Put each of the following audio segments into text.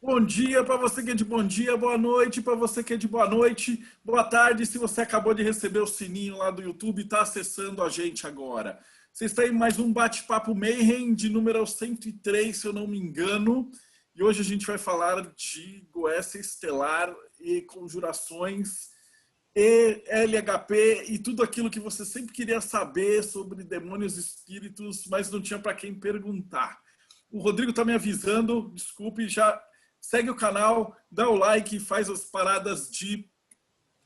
Bom dia para você que é de bom dia, boa noite para você que é de boa noite, boa tarde se você acabou de receber o sininho lá do YouTube e está acessando a gente agora. Vocês têm mais um bate-papo Mayhem de número 103, se eu não me engano, e hoje a gente vai falar de Goécia Estelar e conjurações e LHP e tudo aquilo que você sempre queria saber sobre demônios e espíritos, mas não tinha para quem perguntar. O Rodrigo está me avisando, desculpe, já segue o canal, dá o like, faz as paradas de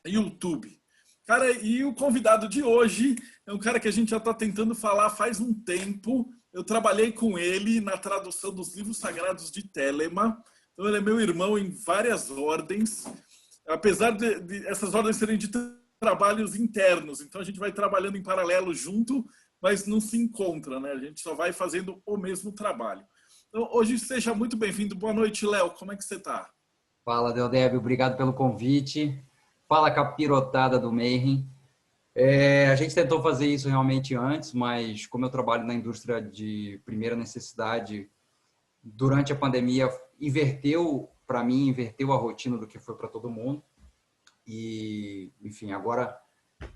YouTube. Cara, e o convidado de hoje é um cara que a gente já está tentando falar faz um tempo. Eu trabalhei com ele na tradução dos livros sagrados de Telema. Então ele é meu irmão em várias ordens, apesar de essas ordens serem de trabalhos internos. Então a gente vai trabalhando em paralelo junto, mas não se encontra, né? A gente só vai fazendo o mesmo trabalho. Então, hoje seja muito bem-vindo. Boa noite, Léo. Como é que você está? Fala, Deodébio. Obrigado pelo convite. Fala, capirotada do Mayhem. A gente tentou fazer isso realmente antes, mas como eu trabalho na indústria de primeira necessidade, durante a pandemia, para mim, inverteu a rotina do que foi para todo mundo. E, enfim, agora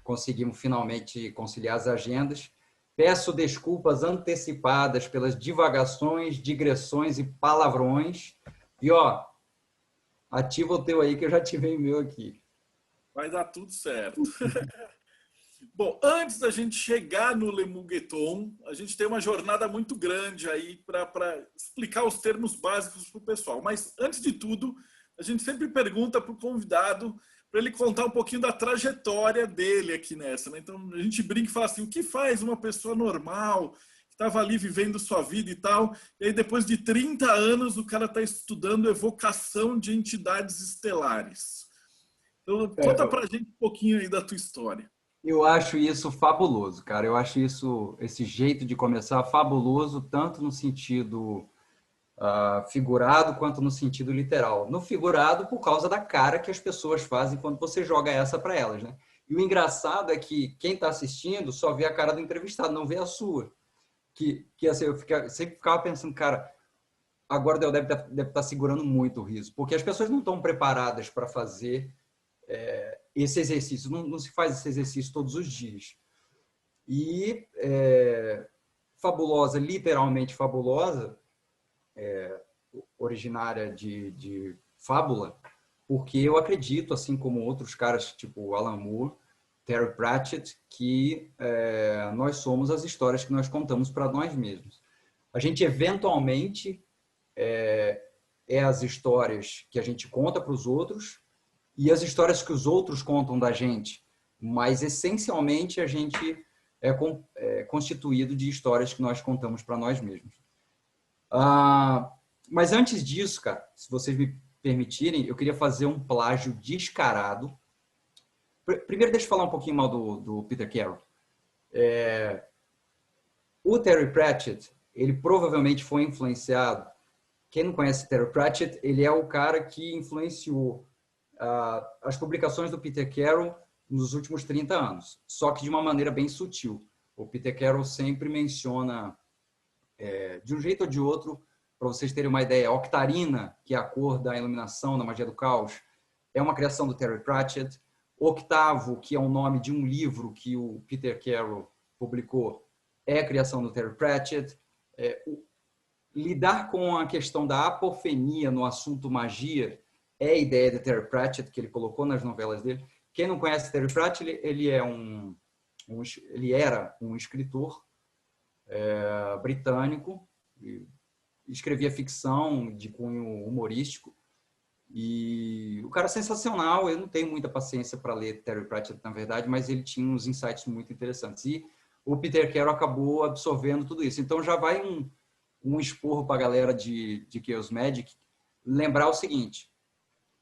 conseguimos finalmente conciliar as agendas. Peço desculpas antecipadas pelas divagações, digressões e palavrões. E, ó, ativa o teu aí que eu já ativei o meu aqui. Vai dar tudo certo. Bom, antes da gente chegar no Lemugueton, a gente tem uma jornada muito grande aí para explicar os termos básicos para o pessoal. Mas, antes de tudo, a gente sempre pergunta para o convidado para ele contar um pouquinho da trajetória dele aqui nessa, né? Então, a gente brinca e fala assim, o que faz uma pessoa normal, que estava ali vivendo sua vida e tal, e aí depois de 30 anos o cara está estudando evocação de entidades estelares. Então, conta para a gente um pouquinho aí da tua história. Eu acho isso fabuloso, cara. Eu acho esse jeito de começar fabuloso, tanto no sentido figurado quanto no sentido literal. No figurado, por causa da cara que as pessoas fazem quando você joga essa para elas, né? E o engraçado é que quem está assistindo só vê a cara do entrevistado, não vê a sua. Que assim, sempre ficava pensando, cara, agora deve estar segurando muito o riso, porque as pessoas não estão preparadas para fazer esse exercício. Não se faz esse exercício todos os dias. E fabulosa, literalmente fabulosa, originária de fábula, porque eu acredito, assim como outros caras, tipo Alan Moore, Terry Pratchett, que nós somos as histórias que nós contamos para nós mesmos. A gente, eventualmente, as histórias que a gente conta para os outros e as histórias que os outros contam da gente, mas, essencialmente, a gente é constituído de histórias que nós contamos para nós mesmos. Mas antes disso, cara, se vocês me permitirem, eu queria fazer um plágio descarado. Primeiro, deixa eu falar um pouquinho mal do Peter Carroll. O Terry Pratchett, ele provavelmente foi influenciado. Quem não conhece Terry Pratchett, ele é o cara que influenciou as publicações do Peter Carroll nos últimos 30 anos, só que de uma maneira bem sutil. O Peter Carroll sempre menciona, de um jeito ou de outro, para vocês terem uma ideia, a Octarina, que é a cor da iluminação da magia do caos, é uma criação do Terry Pratchett. Octavo, que é o nome de um livro que o Peter Carroll publicou, é a criação do Terry Pratchett. Lidar com a questão da apofenia no assunto magia é a ideia de Terry Pratchett, que ele colocou nas novelas dele. Quem não conhece Terry Pratchett, ele era um escritor britânico, escrevia ficção de cunho humorístico, e o cara é sensacional. Eu não tenho muita paciência para ler Terry Pratchett, na verdade, mas ele tinha uns insights muito interessantes. E o Peter Carroll acabou absorvendo tudo isso. Então já vai um esporro para a galera de Chaos Magic lembrar o seguinte.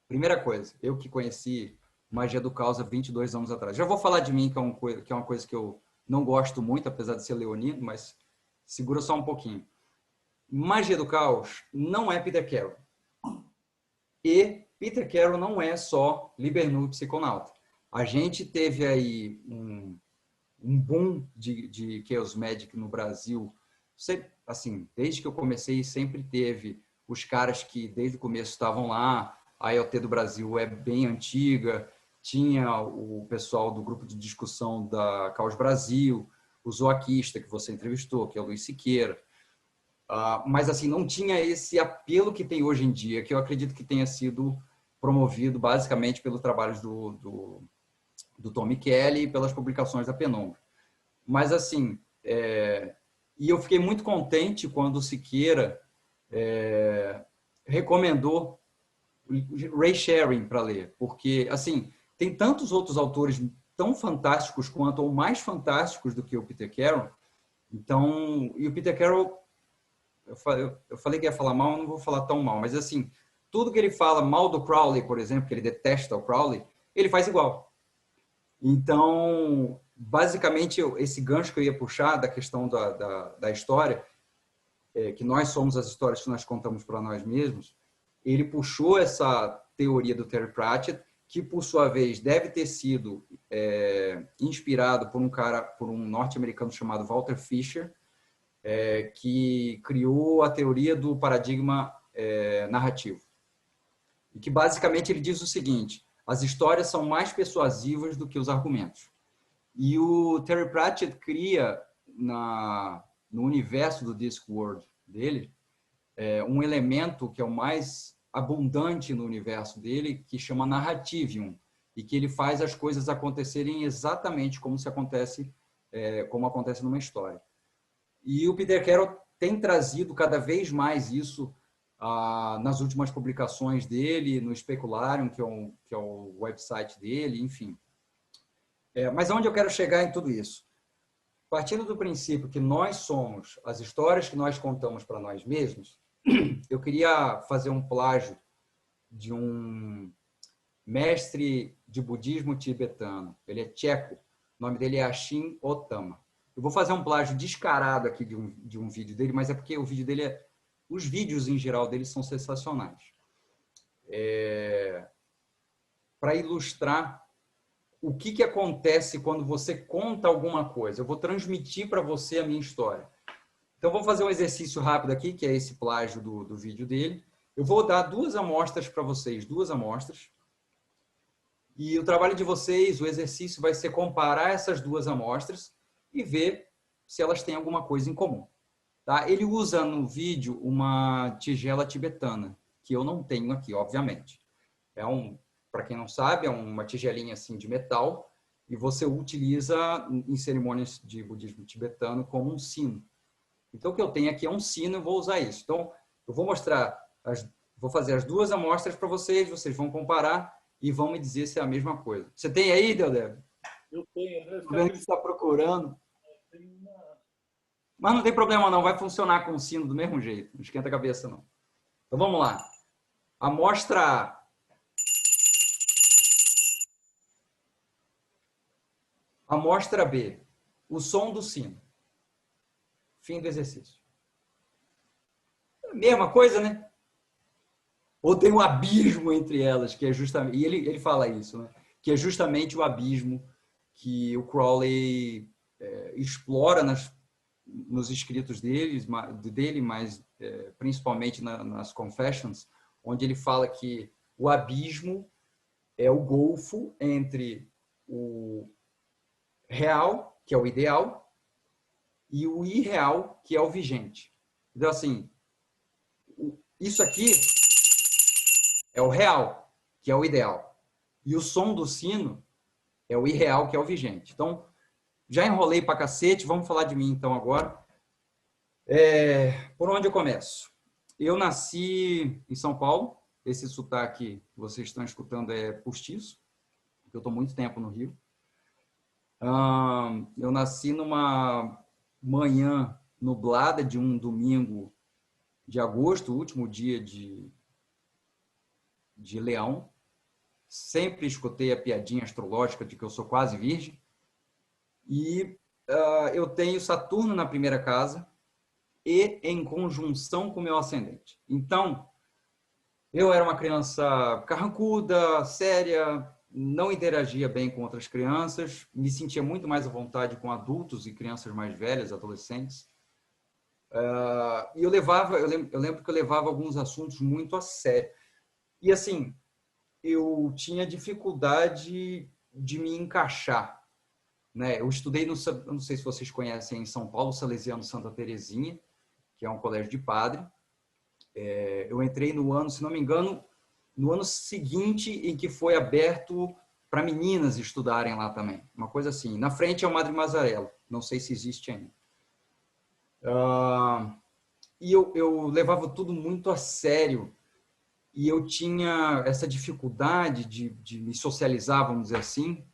Primeira coisa, eu que conheci Magia do Caos há 22 anos atrás. Já vou falar de mim, que é uma coisa que eu não gosto muito, apesar de ser leonino, mas segura só um pouquinho. Magia do Caos não é Peter Carroll. E Peter Carroll não é só Libernu Psiconauta. A gente teve aí um boom de Chaos Magic no Brasil. Assim, desde que eu comecei, sempre teve os caras que desde o começo estavam lá. A IoT do Brasil é bem antiga, tinha o pessoal do grupo de discussão da Caos Brasil, o zoaquista que você entrevistou, que é o Luiz Siqueira. Mas assim, não tinha esse apelo que tem hoje em dia, que eu acredito que tenha sido promovido basicamente pelos trabalhos do Tom Michele e pelas publicações da Penumbra. Mas assim, e eu fiquei muito contente quando o Siqueira recomendou Ray Sherring para ler, porque assim, tem tantos outros autores tão fantásticos quanto ou mais fantásticos do que o Peter Carroll. Então, e o Peter Carroll, eu falei que ia falar mal, não vou falar tão mal, mas assim, tudo que ele fala mal do Crowley, por exemplo, que ele detesta o Crowley, ele faz igual. Então, basicamente, esse gancho que eu ia puxar da questão da história, que nós somos as histórias que nós contamos para nós mesmos, ele puxou essa teoria do Terry Pratchett, que, por sua vez, deve ter sido inspirado por um norte-americano chamado Walter Fisher, que criou a teoria do paradigma narrativo. E que, basicamente, ele diz o seguinte: as histórias são mais persuasivas do que os argumentos. E o Terry Pratchett cria, no universo do Discworld dele, um elemento que é o mais abundante no universo dele, que chama narrativium, e que ele faz as coisas acontecerem exatamente como acontece numa história. E o Peter Carroll tem trazido cada vez mais isso nas últimas publicações dele, no Specularium, que é o website dele, enfim. Mas onde eu quero chegar em tudo isso? Partindo do princípio que nós somos as histórias que nós contamos para nós mesmos, eu queria fazer um plágio de um mestre de budismo tibetano. Ele é tcheco, o nome dele é Ashin Otama. Eu vou fazer um plágio descarado aqui de um vídeo dele, mas é porque o vídeo dele os vídeos em geral dele são sensacionais. Para ilustrar o que acontece quando você conta alguma coisa. Eu vou transmitir para você a minha história. Então, vou fazer um exercício rápido aqui, que é esse plágio do vídeo dele. Eu vou dar 2 amostras para vocês, 2 amostras. E o trabalho de vocês, o exercício vai ser comparar essas 2 amostras e ver se elas têm alguma coisa em comum. Tá? Ele usa no vídeo uma tigela tibetana, que eu não tenho aqui, obviamente. Para quem não sabe, é uma tigelinha assim de metal e você utiliza em cerimônias de budismo tibetano como um sino. Então, o que eu tenho aqui é um sino, eu vou usar isso. Então, eu vou vou fazer as 2 amostras para vocês vão comparar e vão me dizer se é a mesma coisa. Você tem aí, Deodébio? Eu tenho. Estou vendo que você está procurando. Mas não tem problema não, vai funcionar com o sino do mesmo jeito. Não esquenta a cabeça não. Então, vamos lá. Amostra A. Amostra B. O som do sino. Fim do exercício. Mesma coisa, né? Ou tem um abismo entre elas, que é justamente... E ele fala isso, né? Que é justamente o abismo que o Crowley explora nos escritos dele, mas principalmente nas Confessions, onde ele fala que o abismo é o golfo entre o real, que é o ideal, e o irreal, que é o vigente. Então, assim, isso aqui é o real, que é o ideal. E o som do sino é o irreal, que é o vigente. Então, já enrolei pra cacete, vamos falar de mim então agora. Por onde eu começo? Eu nasci em São Paulo. Esse sotaque que vocês estão escutando é postiço, porque eu estou muito tempo no Rio. Eu nasci numa manhã nublada de um domingo de agosto, o último dia de Leão. Sempre escutei a piadinha astrológica de que eu sou quase virgem. E eu tenho Saturno na primeira casa e em conjunção com o meu ascendente. Então, eu era uma criança carrancuda, séria, não interagia bem com outras crianças, me sentia muito mais à vontade com adultos e crianças mais velhas, adolescentes. E eu lembro que eu levava alguns assuntos muito a sério. E assim, eu tinha dificuldade de me encaixar, né? Eu estudei eu não sei se vocês conhecem, em São Paulo, o Salesiano Santa Terezinha, que é um colégio de padre. Eu entrei no ano, se não me engano, no ano seguinte em que foi aberto para meninas estudarem lá também. Uma coisa assim. Na frente é o Madre Mazarello. Não sei se existe ainda. E eu levava tudo muito a sério. E eu tinha essa dificuldade de me socializar, vamos dizer assim.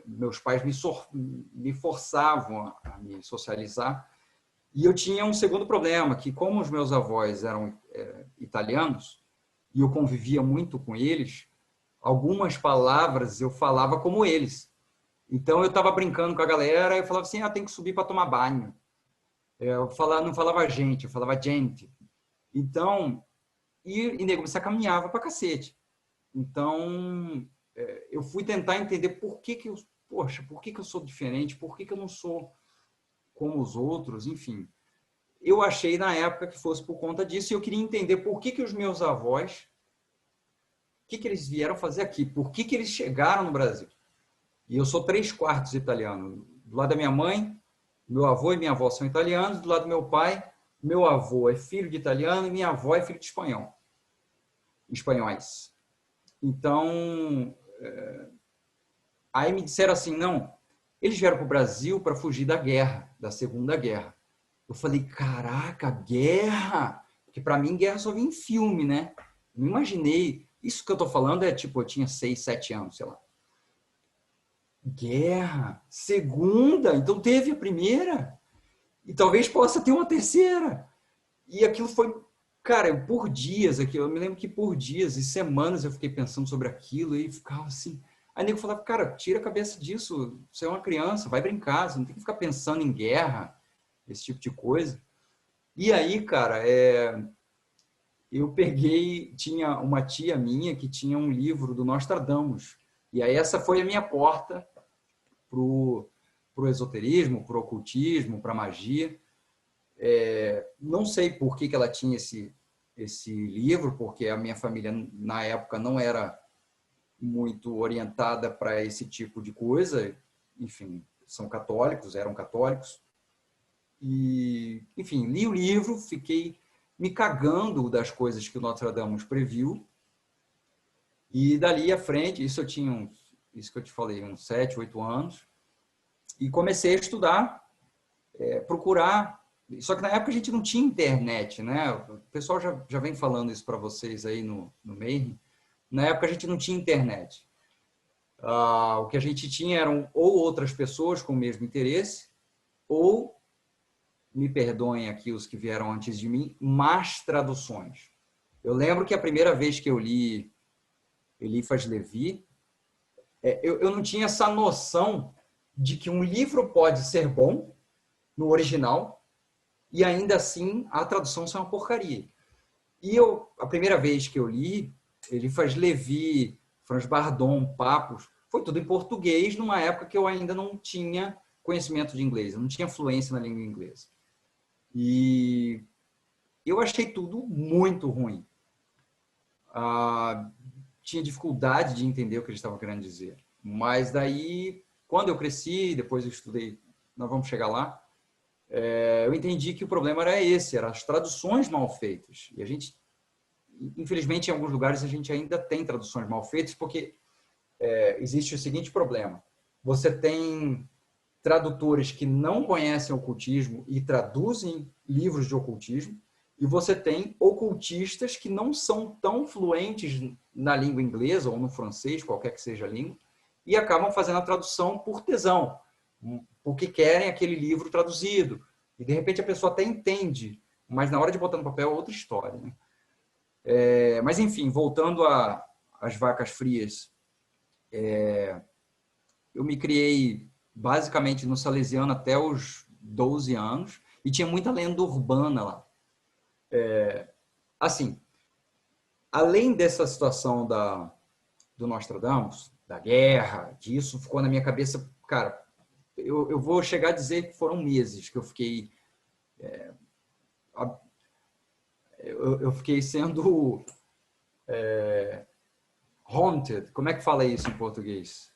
Meus pais me forçavam a me socializar. E eu tinha um segundo problema, que como os meus avós eram italianos, e eu convivia muito com eles, algumas palavras eu falava como eles. Então, eu estava brincando com a galera, eu falava assim, tem que subir para tomar banho. Não falava gente, eu falava gente. Então, nego, você caminhava para cacete. Então, eu fui tentar entender por que eu sou diferente, por que eu não sou como os outros, enfim. Eu achei na época que fosse por conta disso e eu queria entender por que os meus avós, o que eles vieram fazer aqui, por que eles chegaram no Brasil. E eu sou 3/4 italiano. Do lado da minha mãe, meu avô e minha avó são italianos, do lado do meu pai, meu avô é filho de italiano e minha avó é filho de espanhóis. Então, aí me disseram assim, não, eles vieram para o Brasil para fugir da guerra, da Segunda Guerra. Eu falei, caraca, guerra! Porque para mim, guerra só vinha em filme, né? Não imaginei. Isso que eu estou falando é tipo, eu tinha 6, 7 anos, sei lá. Guerra, segunda, então teve a primeira. E talvez possa ter uma terceira. E aquilo foi, cara, por dias, eu me lembro que por dias e semanas eu fiquei pensando sobre aquilo e ficava assim. Aí o nego falava, cara, tira a cabeça disso, você é uma criança, vai brincar, você não tem que ficar pensando em guerra, esse tipo de coisa. E aí, cara, eu tinha uma tia minha que tinha um livro do Nostradamus. E aí essa foi a minha porta pro esoterismo, pro ocultismo, pra magia. Não sei por que ela tinha esse livro, porque a minha família, na época, não era muito orientada para esse tipo de coisa. Enfim, eram católicos. E, enfim, li o livro, fiquei me cagando das coisas que o Nostradamus previu. E dali à frente, isso que eu te falei, uns 7, 8 anos, e comecei a estudar, procurar. Só que na época a gente não tinha internet, né? O pessoal já vem falando isso para vocês aí no Mayhem. Na época a gente não tinha internet. O que a gente tinha eram ou outras pessoas com o mesmo interesse, ou, me perdoem aqui os que vieram antes de mim, más traduções. Eu lembro que a primeira vez que eu li Eliphas Levi, eu não tinha essa noção de que um livro pode ser bom no original e ainda assim a tradução ser uma porcaria. E a primeira vez que eu li Eliphas Levi, Franz Bardon, Papos, foi tudo em português numa época que eu ainda não tinha conhecimento de inglês, eu não tinha fluência na língua inglesa. E eu achei tudo muito ruim. Tinha dificuldade de entender o que eles estavam querendo dizer. Mas daí, quando eu cresci, depois eu estudei, nós vamos chegar lá, eu entendi que o problema era esse, eram as traduções mal feitas. E a gente, infelizmente, em alguns lugares a gente ainda tem traduções mal feitas, porque existe o seguinte problema. Você tem tradutores que não conhecem ocultismo e traduzem livros de ocultismo, e você tem ocultistas que não são tão fluentes na língua inglesa ou no francês, qualquer que seja a língua, e acabam fazendo a tradução por tesão, porque querem aquele livro traduzido. E, de repente, a pessoa até entende, mas na hora de botar no papel é outra história, né? Mas, enfim, voltando às vacas frias, eu me criei basicamente no Salesiano até os 12 anos e tinha muita lenda urbana lá. Assim, além dessa situação do Nostradamus, da guerra, disso ficou na minha cabeça, cara, eu vou chegar a dizer que foram meses que eu fiquei eu fiquei sendo haunted. Como é que fala isso em português?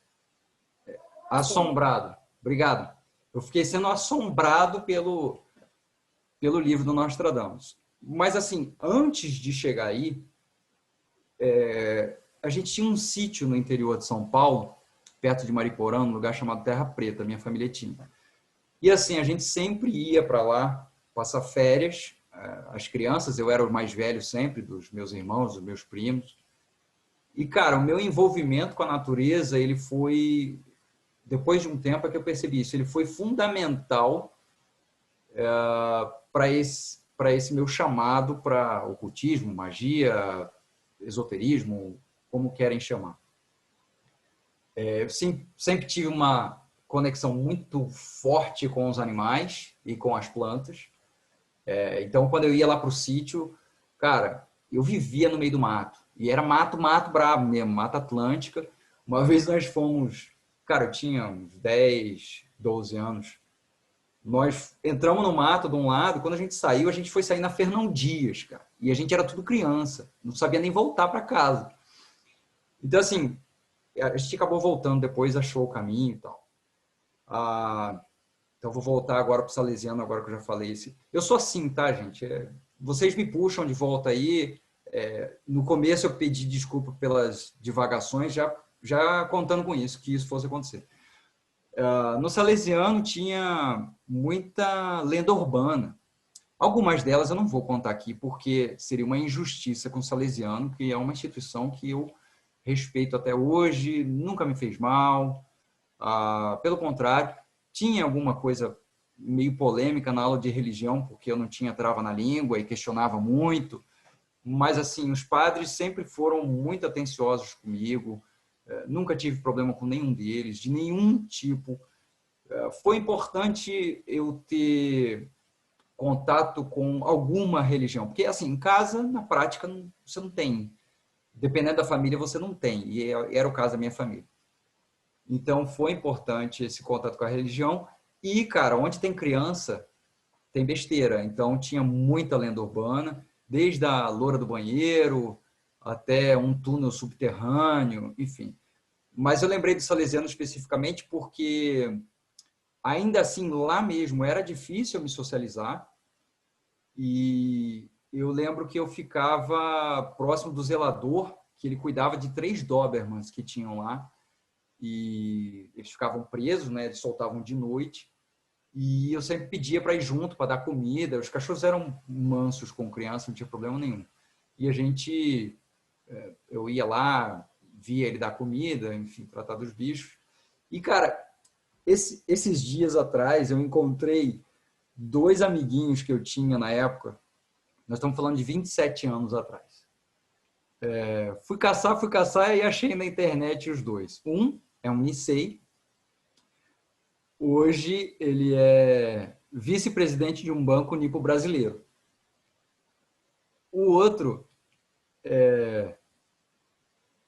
Assombrado. Obrigado. Eu fiquei sendo assombrado pelo livro do Nostradamus. Mas, assim, antes de chegar aí, a gente tinha um sítio no interior de São Paulo, perto de Mariporã, num lugar chamado Terra Preta, minha família tinha. E, assim, a gente sempre ia para lá passar férias. As crianças, eu era o mais velho sempre, dos meus irmãos, dos meus primos. E, cara, o meu envolvimento com a natureza, ele foi... Depois de um tempo é que eu percebi isso. Ele foi fundamental para esse meu chamado para ocultismo, magia, esoterismo, como querem chamar. Eu sempre tive uma conexão muito forte com os animais e com as plantas. Então, quando eu ia lá para o sítio, cara, eu vivia no meio do mato. E era mato brabo mesmo, Mata Atlântica. Uma vez nós fomos... Cara, eu tinha uns 10, 12 anos. Nós entramos no mato de um lado, quando a gente saiu, a gente foi sair na Fernão Dias, cara. E a gente era tudo criança, não sabia nem voltar para casa. Então, assim, a gente acabou voltando depois, achou o caminho e tal. Então, vou voltar agora para o Salesiano, agora que eu já falei isso. Eu sou assim, tá, gente? Vocês me puxam de volta aí. No começo eu pedi desculpa pelas divagações, já contando com isso, que isso fosse acontecer. No Salesiano tinha muita lenda urbana. Algumas delas eu não vou contar aqui, porque seria uma injustiça com o Salesiano, que é uma instituição que eu respeito até hoje, nunca me fez mal. Pelo contrário, tinha alguma coisa meio polêmica na aula de religião, porque eu não tinha trava na língua e questionava muito. Mas, assim, os padres sempre foram muito atenciosos comigo. Nunca tive problema com nenhum deles, de nenhum tipo. Foi importante eu ter contato com alguma religião, porque, assim, em casa, na prática, você não tem. Dependendo da família, você não tem, e era o caso da minha família. Então, foi importante esse contato com a religião. E, cara, onde tem criança, tem besteira. Então, tinha muita lenda urbana, desde a loura do banheiro até um túnel subterrâneo, enfim. Mas eu lembrei do Salesiano especificamente porque, ainda assim, lá mesmo era difícil eu me socializar. E eu lembro que eu ficava próximo do zelador, que ele cuidava de 3 Dobermans que tinham lá. E eles ficavam presos, né? Eles soltavam de noite. E eu sempre pedia para ir junto, para dar comida. Os cachorros eram mansos com criança, não tinha problema nenhum. E eu ia lá, via ele dar comida, enfim, tratar dos bichos. E, cara, esses dias atrás eu encontrei 2 amiguinhos que eu tinha na época. Nós estamos falando de 27 anos atrás. Fui caçar e achei na internet os 2. Um é um Issei. Hoje ele é vice-presidente de um banco nipo brasileiro. O outro,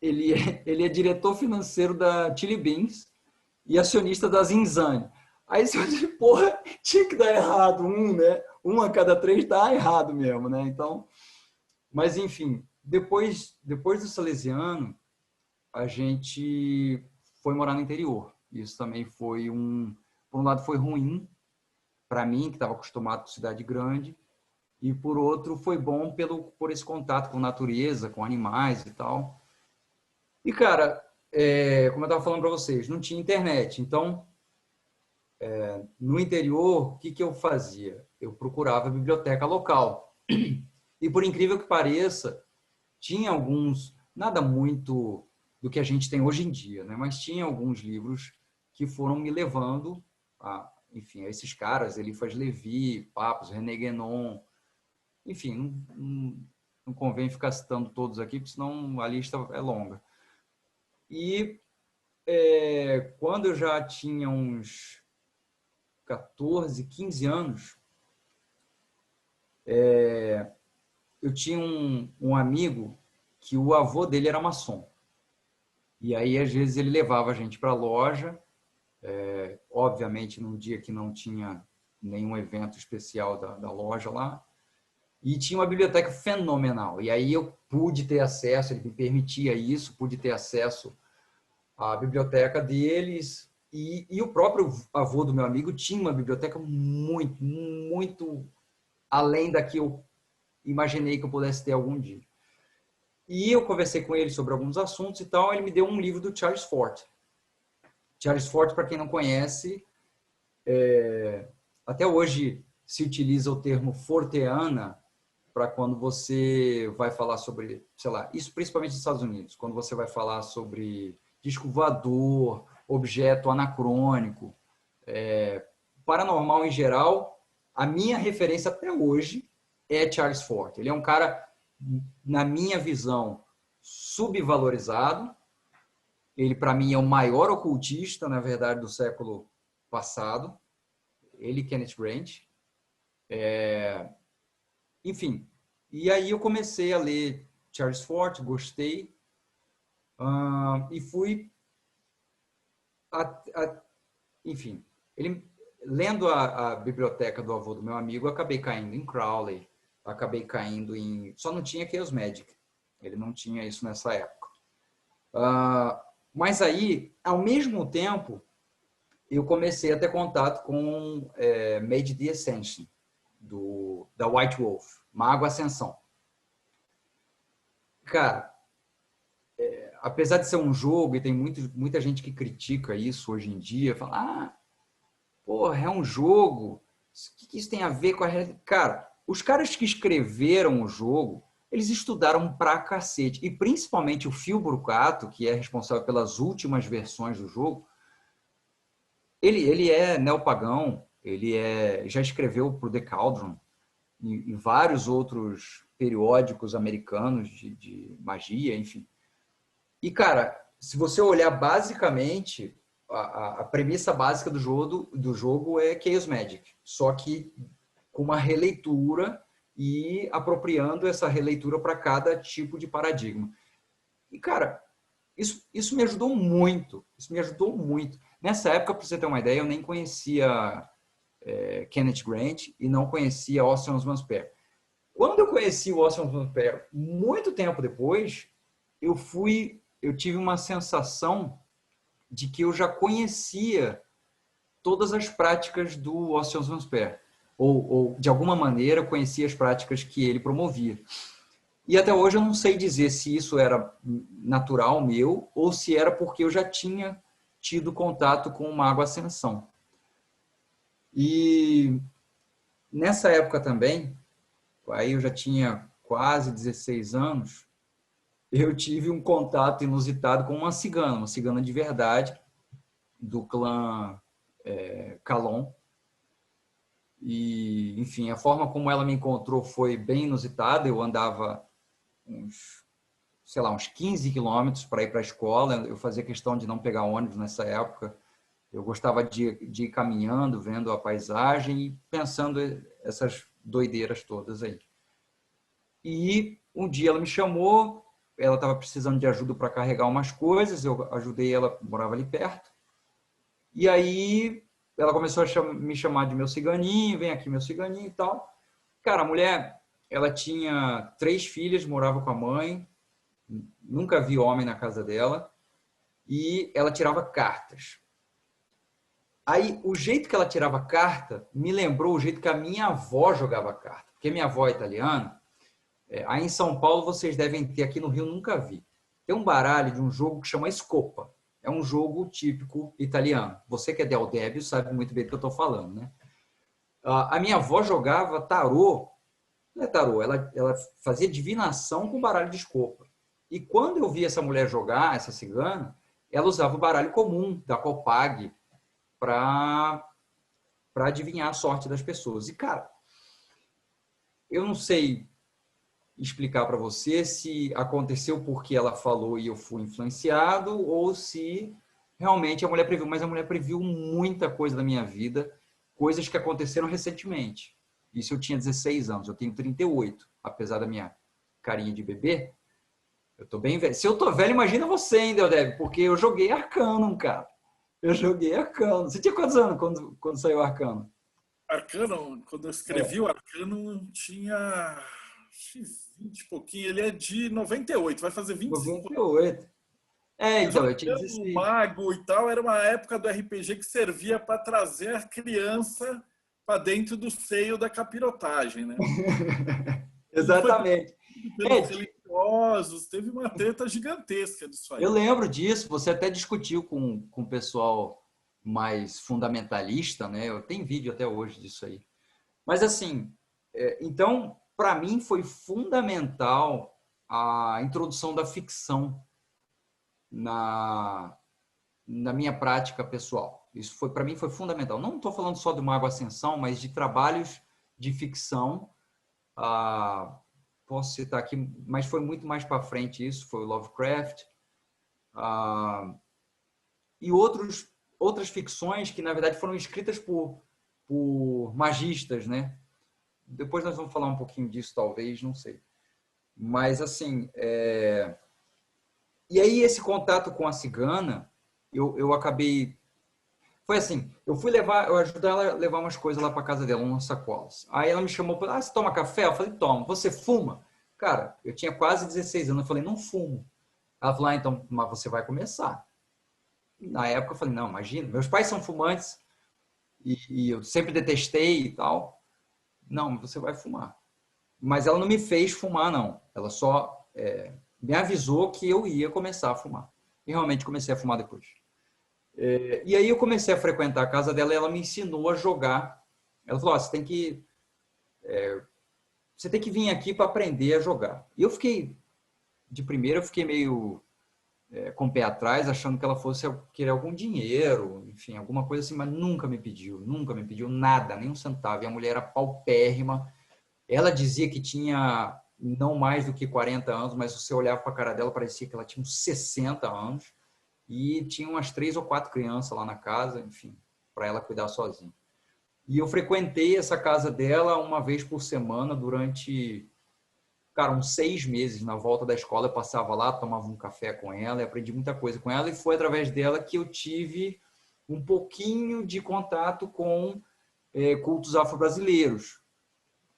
ele é diretor financeiro da Chili Beans e acionista da Zinzane. Aí você diz, porra, tinha que dar errado né? Um a cada 3 dá errado mesmo, né? Então, mas enfim, depois do Salesiano, a gente foi morar no interior. Isso também foi por um lado foi ruim para mim, que estava acostumado com cidade grande, e por outro foi bom por esse contato com natureza, com animais e tal. E, cara, como eu estava falando para vocês, não tinha internet. Então, no interior, o que eu fazia? Eu procurava a biblioteca local. E, por incrível que pareça, tinha alguns, nada muito do que a gente tem hoje em dia, né? Mas tinha alguns livros que foram me levando enfim, a esses caras, Eliphas Levi, Papos, René Guénon, enfim, não convém ficar citando todos aqui, porque senão a lista é longa. E quando eu já tinha uns 14, 15 anos, eu tinha um amigo que o avô dele era maçom. E aí, às vezes, ele levava a gente para a loja, obviamente, num dia que não tinha nenhum evento especial da loja lá. E tinha uma biblioteca fenomenal. E aí eu pude ter acesso, ele me permitia isso, pude ter acesso à biblioteca deles. E o próprio avô do meu amigo tinha uma biblioteca muito, muito além da que eu imaginei que eu pudesse ter algum dia. E eu conversei com ele sobre alguns assuntos e tal. Ele me deu um livro do Charles Fort. Charles Fort, para quem não conhece, até hoje se utiliza o termo forteana para quando você vai falar sobre, sei lá, isso principalmente nos Estados Unidos, quando você vai falar sobre disco voador, objeto anacrônico, paranormal em geral, a minha referência até hoje é Charles Fort. Ele é um cara, na minha visão, subvalorizado. Ele, para mim, é o maior ocultista, na verdade, do século passado. Ele e Kenneth Grant. Enfim, e aí eu comecei a ler Charles Fort, gostei, e fui, enfim, lendo a biblioteca do avô do meu amigo, eu acabei caindo em Crowley, acabei caindo em... Só não tinha Chaos Magic, ele não tinha isso nessa época. Mas aí, ao mesmo tempo, eu comecei a ter contato com Made the Ascension, da White Wolf, Mago Ascensão. Cara, apesar de ser um jogo, e tem muita gente que critica isso hoje em dia, fala, porra, é um jogo, o que isso tem a ver com a realidade? Cara, os caras que escreveram o jogo, eles estudaram pra cacete, e principalmente o Phil Brucato, que é responsável pelas últimas versões do jogo, ele é neopagão, já escreveu pro The Cauldron, e vários outros periódicos americanos de magia, enfim. E, cara, se você olhar basicamente, a premissa básica do jogo é Chaos Magic, só que com uma releitura e apropriando essa releitura para cada tipo de paradigma. E, cara, isso me ajudou muito, Nessa época, para você ter uma ideia, eu nem conhecia Kenneth Grant e não conhecia Austin Osman Spare. Quando eu conheci o Austin Osman Spare, muito tempo depois, eu tive uma sensação de que eu já conhecia todas as práticas do Austin Osman Spare, ou de alguma maneira conhecia as práticas que ele promovia. E até hoje eu não sei dizer se isso era natural meu ou se era porque eu já tinha tido contato com o Mago Ascensão. E nessa época também, aí eu já tinha quase 16 anos, eu tive um contato inusitado com uma cigana de verdade, do clã Calon. E, enfim, a forma como ela me encontrou foi bem inusitada. Eu andava uns 15 quilômetros para ir para a escola. Eu fazia questão de não pegar ônibus nessa época. Eu gostava de ir caminhando, vendo a paisagem e pensando essas doideiras todas aí. E um dia ela me chamou, ela estava precisando de ajuda para carregar umas coisas, eu ajudei ela, morava ali perto. E aí ela começou a me chamar de meu ciganinho, vem aqui meu ciganinho e tal. Cara, a mulher, ela tinha 3 filhas, morava com a mãe, nunca vi homem na casa dela, e ela tirava cartas. Aí, o jeito que ela tirava carta me lembrou o jeito que a minha avó jogava carta. Porque minha avó é italiana. Aí em São Paulo, vocês devem ter, aqui no Rio nunca vi. Tem um baralho de um jogo que chama Scopa. É um jogo típico italiano. Você que é del Débio sabe muito bem do que eu estou falando, né? A minha avó jogava tarô. Não é tarô, ela fazia divinação com baralho de Scopa. E quando eu vi essa mulher jogar, essa cigana, ela usava o baralho comum da Copag, para adivinhar a sorte das pessoas. E, cara, eu não sei explicar para você se aconteceu porque ela falou e eu fui influenciado ou se realmente a mulher previu. Mas a mulher previu muita coisa da minha vida, coisas que aconteceram recentemente. Isso eu tinha 16 anos, eu tenho 38, apesar da minha carinha de bebê. Eu tô bem velho. Se eu tô velho, imagina você, hein, Deldeb, porque eu joguei Arcanum, cara. Eu joguei Arcano. Você tinha quantos anos quando saiu Arcano? Arcano, quando eu escrevi o Arcano, tinha 20 e pouquinho. Ele é de 98, vai fazer 25 anos. 98. Eu já Então, eu tinha o 16. Mago e tal, era uma época do RPG que servia para trazer a criança para dentro do seio da capirotagem, né? Tudo foi Exatamente. pelos É, religiosos, teve uma treta gigantesca disso eu aí. lembro disso, você até discutiu com o pessoal mais fundamentalista, né? Eu tenho vídeo até hoje disso aí. Mas assim, então, para mim foi fundamental a introdução da ficção na, na minha prática pessoal. Isso foi, para mim, foi fundamental. Não estou falando só do Mago Ascensão, mas de trabalhos de ficção. Ah, posso citar aqui, mas foi muito mais para frente isso, foi o Lovecraft. Ah, e outras ficções que, na verdade, foram escritas por magistas, né? Depois nós vamos falar um pouquinho disso, talvez, não sei. Mas, assim, e aí esse contato com a cigana, eu acabei... Foi assim, eu ajudei ela a levar umas coisas lá para casa dela, umas sacolas. Aí ela me chamou para, você toma café? Eu falei, toma. Você fuma? Cara, eu tinha quase 16 anos, eu falei, não fumo. Ela falou, então, mas você vai começar. Na época eu falei, não, imagina, meus pais são fumantes e eu sempre detestei e tal. Não, você vai fumar. Mas ela não me fez fumar, não. Ela só me avisou que eu ia começar a fumar. E realmente comecei a fumar depois. E aí eu comecei a frequentar a casa dela e ela me ensinou a jogar. Ela falou, você tem que vir aqui para aprender a jogar. E eu fiquei, de primeira, eu fiquei meio com o pé atrás, achando que ela fosse querer algum dinheiro, enfim, alguma coisa assim, mas nunca me pediu nada, nem um centavo. E a mulher era paupérrima. Ela dizia que tinha não mais do que 40 anos, mas você olhava para a cara dela, parecia que ela tinha uns 60 anos. E tinha umas 3 ou 4 crianças lá na casa, enfim, para ela cuidar sozinha. E eu frequentei essa casa dela uma vez por semana durante, cara, uns 6 meses. Na volta da escola eu passava lá, tomava um café com ela e aprendi muita coisa com ela. E foi através dela que eu tive um pouquinho de contato com cultos afro-brasileiros.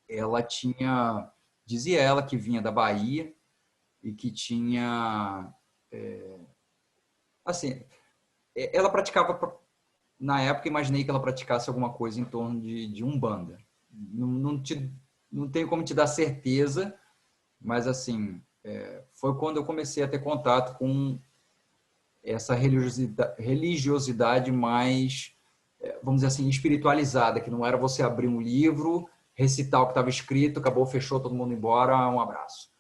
Ela tinha, dizia ela que vinha da Bahia e que tinha, assim, ela praticava, na época imaginei que ela praticasse alguma coisa em torno de Umbanda. Não tenho como te dar certeza, mas assim, foi quando eu comecei a ter contato com essa religiosidade mais, vamos dizer assim, espiritualizada, que não era você abrir um livro, recitar o que estava escrito, acabou, fechou, todo mundo embora, um abraço.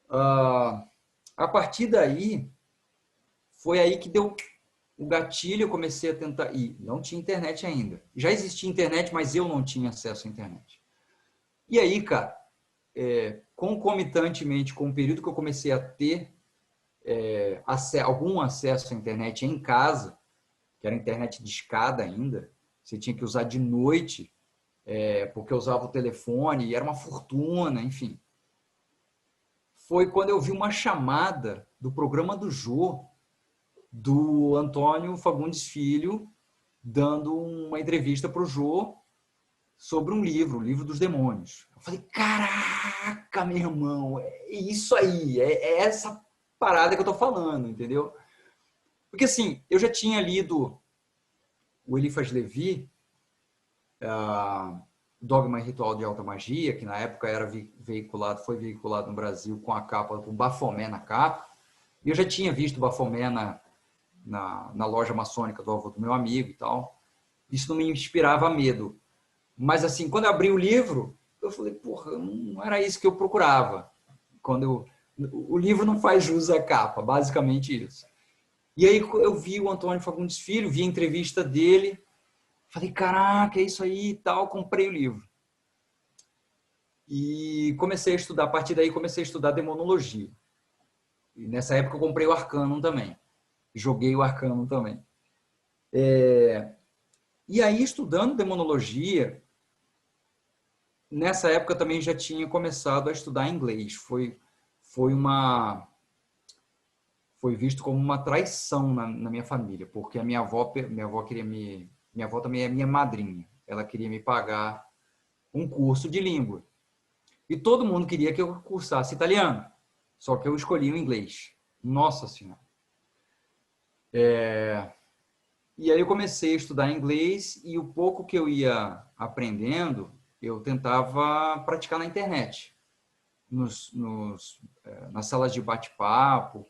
A partir daí, foi aí que deu o gatilho, eu comecei a tentar... E não tinha internet ainda. Já existia internet, mas eu não tinha acesso à internet. E aí, cara, concomitantemente com o período que eu comecei a ter algum acesso à internet em casa, que era internet de escada ainda, você tinha que usar de noite, porque eu usava o telefone, e era uma fortuna, enfim. Foi quando eu vi uma chamada do programa do Jô, do Antônio Fagundes Filho, dando uma entrevista para o Jô sobre um livro, o Livro dos Demônios. Eu falei, caraca, meu irmão, é isso aí, é essa parada que eu tô falando, entendeu? Porque assim, eu já tinha lido o Eliphas Levi, Dogma e Ritual de Alta Magia, que na época foi veiculado no Brasil com a capa, com o Baphomet na capa, e eu já tinha visto o Baphomet na loja maçônica do avô do meu amigo e tal. Isso não me inspirava medo. Mas, assim, quando eu abri o livro, eu falei, porra, não era isso que eu procurava. O livro não faz jus à capa, basicamente isso. E aí eu vi o Antônio Fagundes Filho, vi a entrevista dele, falei, caraca, é isso aí e tal, comprei o livro. E comecei a estudar, a partir daí comecei a estudar demonologia. E nessa época eu comprei o Arcanum também. Joguei o Arcanum também. E aí, estudando demonologia, nessa época eu também já tinha começado a estudar inglês. Foi visto como uma traição na minha família, porque a minha avó queria minha avó também é minha madrinha. ela queria me pagar um curso de língua. E todo mundo queria que eu cursasse italiano. Só que eu escolhi o inglês. Nossa Senhora. E aí eu comecei a estudar inglês e o pouco que eu ia aprendendo, eu tentava praticar na internet. Nas salas de bate-papo.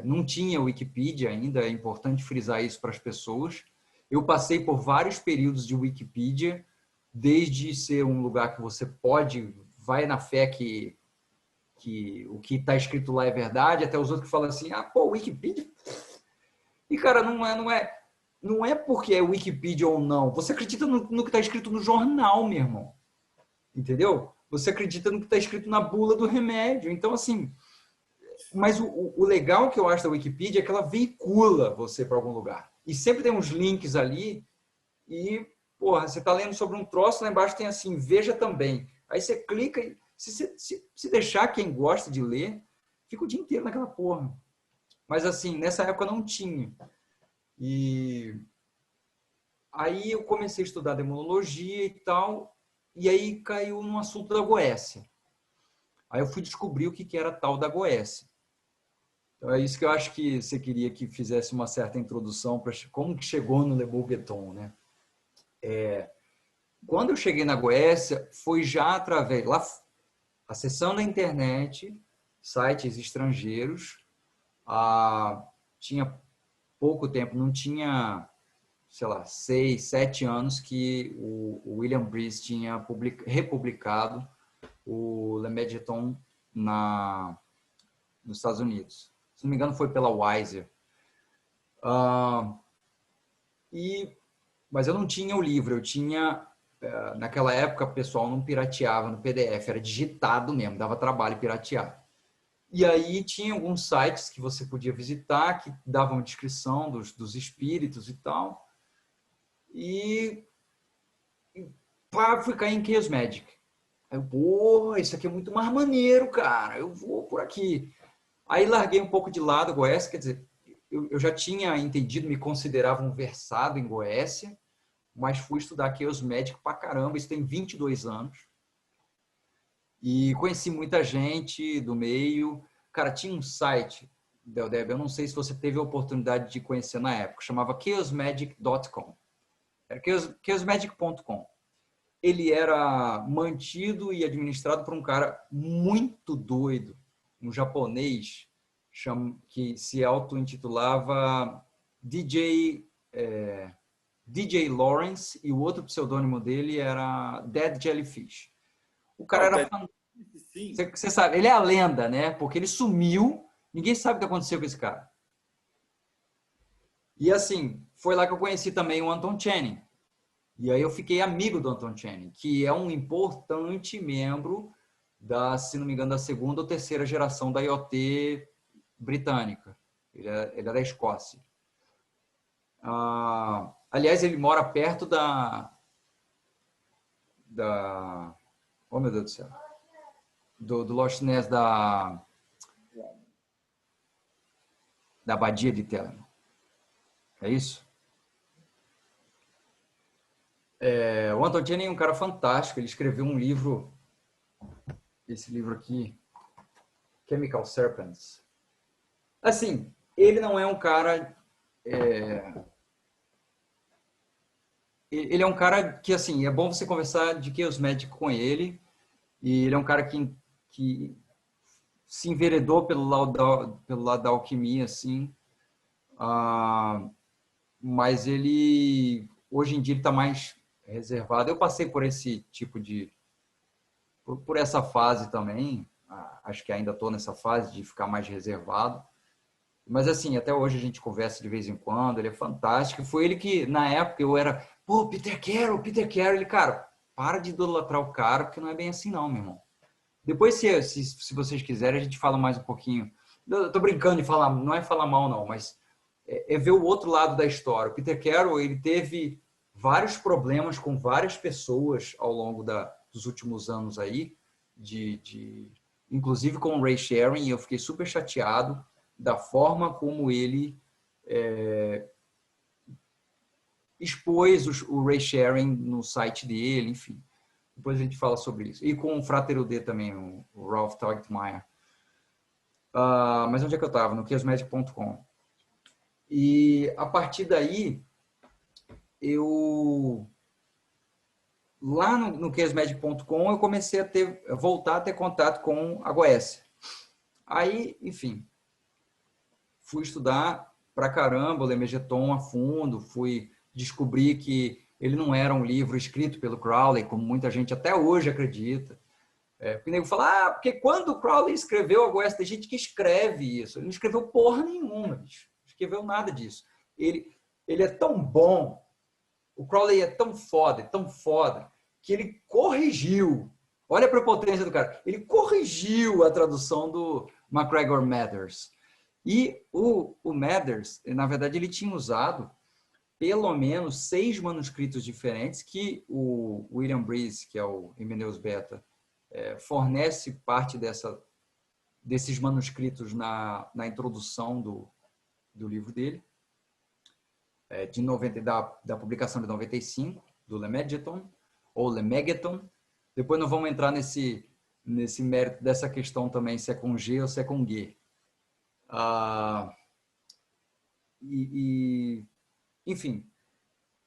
Não tinha Wikipedia ainda, é importante frisar isso para as pessoas. Eu passei por vários períodos de Wikipedia, desde ser um lugar que você vai na fé que o que está escrito lá é verdade, até os outros que falam assim, Wikipedia. E, cara, não é porque é Wikipedia ou não. Você acredita no que está escrito no jornal, meu irmão. Entendeu? Você acredita no que está escrito na bula do remédio. Então, assim... Mas o legal que eu acho da Wikipedia é que ela veicula você para algum lugar. E sempre tem uns links ali e, porra, você está lendo sobre um troço, lá embaixo tem assim, veja também. Aí você clica e se deixar quem gosta de ler, fica o dia inteiro naquela porra. Mas assim, nessa época não tinha. E aí eu comecei a estudar demonologia e tal, e aí caiu no assunto da Goécia. Aí eu fui descobrir o que era tal da Goécia. Então é isso que eu acho que você queria que fizesse uma certa introdução para como que chegou no Le Bourgeton, né? Quando eu cheguei na Goécia, foi já através lá acessando a internet, sites estrangeiros, tinha pouco tempo, não tinha, sei lá, 6, 7 anos que o William Breese tinha republicado o Le Méditon nos Estados Unidos. Se não me engano, foi pela Weiser. Mas eu não tinha o livro, eu tinha... Naquela época, o pessoal não pirateava no PDF, era digitado mesmo, dava trabalho piratear. E aí tinha alguns sites que você podia visitar, que davam descrição dos espíritos e tal. E fui cair em Chaos Magic. Aí eu, isso aqui é muito mais maneiro, cara, eu vou por aqui. Aí larguei um pouco de lado a Goécia, quer dizer, eu já tinha entendido, me considerava um versado em Goécia, mas fui estudar Chaos Magic pra caramba, isso tem 22 anos. E conheci muita gente do meio. Cara, tinha um site, Deldeb, eu não sei se você teve a oportunidade de conhecer na época, chamava chaosmagic.com. Era chaosmagic.com. Ele era mantido e administrado por um cara muito doido, um japonês, que se auto-intitulava DJ Lawrence, e o outro pseudônimo dele era Dead Jellyfish. O cara era fantástico. Você sabe, ele é a lenda, né? Porque ele sumiu, ninguém sabe o que aconteceu com esse cara. E assim, foi lá que eu conheci também o Anton Channing. E aí eu fiquei amigo do Anton Channing, que é um importante membro se não me engano, da segunda ou terceira geração da IoT britânica. Ele é da Escócia. Aliás, ele mora perto oh, meu Deus do céu. Do Loch Ness da Abadia de Telemann. É isso? O Anton Channing é um cara fantástico. Ele escreveu um livro, esse livro aqui, Chemical Serpents. Assim, ele não é um cara... Ele é um cara que, assim, é bom você conversar de Chaos Magic com ele. E ele é um cara que se enveredou pelo lado da alquimia, assim. Mas ele, hoje em dia, ele está mais reservado. Eu passei por esse tipo por essa fase também. Acho que ainda estou nessa fase de ficar mais reservado. Mas, assim, até hoje a gente conversa de vez em quando. Ele é fantástico. Foi ele que, na época, eu era... Peter Carroll. Ele, cara, para de idolatrar o cara, porque não é bem assim não, meu irmão. Depois, se vocês quiserem, a gente fala mais um pouquinho. Eu tô brincando de falar, não é falar mal não, mas é ver o outro lado da história. O Peter Carroll, ele teve vários problemas com várias pessoas ao longo dos últimos anos aí, inclusive com o Ray Sharon, e eu fiquei super chateado da forma como ele expôs o Ray Sharing no site dele, enfim. Depois a gente fala sobre isso. E com o Frater UD também, o Ralph Tegtmeier. Mas onde é que eu estava? No chaosmagic.com. E a partir daí, lá no chaosmagic.com, eu comecei a voltar a ter contato com a Goécia. Aí, enfim, fui estudar pra caramba o Lemegeton a fundo, fui descobrir que ele não era um livro escrito pelo Crowley, como muita gente até hoje acredita. Porque o nego fala, porque quando o Crowley escreveu a Goécia, tem gente que escreve isso. Ele não escreveu porra nenhuma, bicho. Não escreveu nada disso. Ele é tão bom, o Crowley é tão foda, que ele corrigiu. Olha a prepotência do cara. Ele corrigiu a tradução do MacGregor Mathers. E o Mathers, na verdade, ele tinha usado pelo menos 6 manuscritos diferentes que o William Breese, que é o Hymenaeus Beta, fornece parte desses manuscritos na introdução do livro dele, da publicação de 95, do Lemegeton, ou Lemegeton. Depois nós vamos entrar nesse mérito dessa questão também, se é com G ou se é com G. Enfim,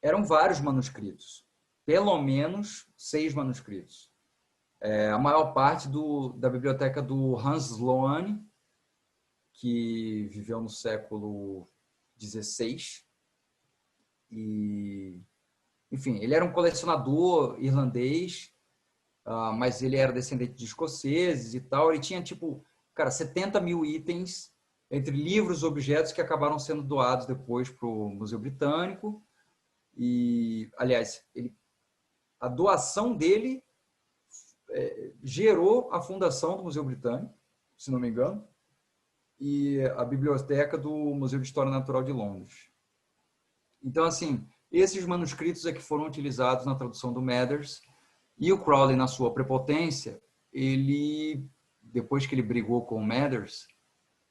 eram vários manuscritos, pelo menos 6 manuscritos. A maior parte da biblioteca do Hans Sloane, que viveu no século XVI. E, enfim, ele era um colecionador irlandês, mas ele era descendente de escoceses e tal. Ele tinha, 70 mil itens entre livros e objetos que acabaram sendo doados depois para o Museu Britânico. E, aliás, a doação dele gerou a fundação do Museu Britânico, se não me engano, e a biblioteca do Museu de História Natural de Londres. Então, assim, esses manuscritos é que foram utilizados na tradução do Mathers, e o Crowley, na sua prepotência, depois que ele brigou com o Mathers,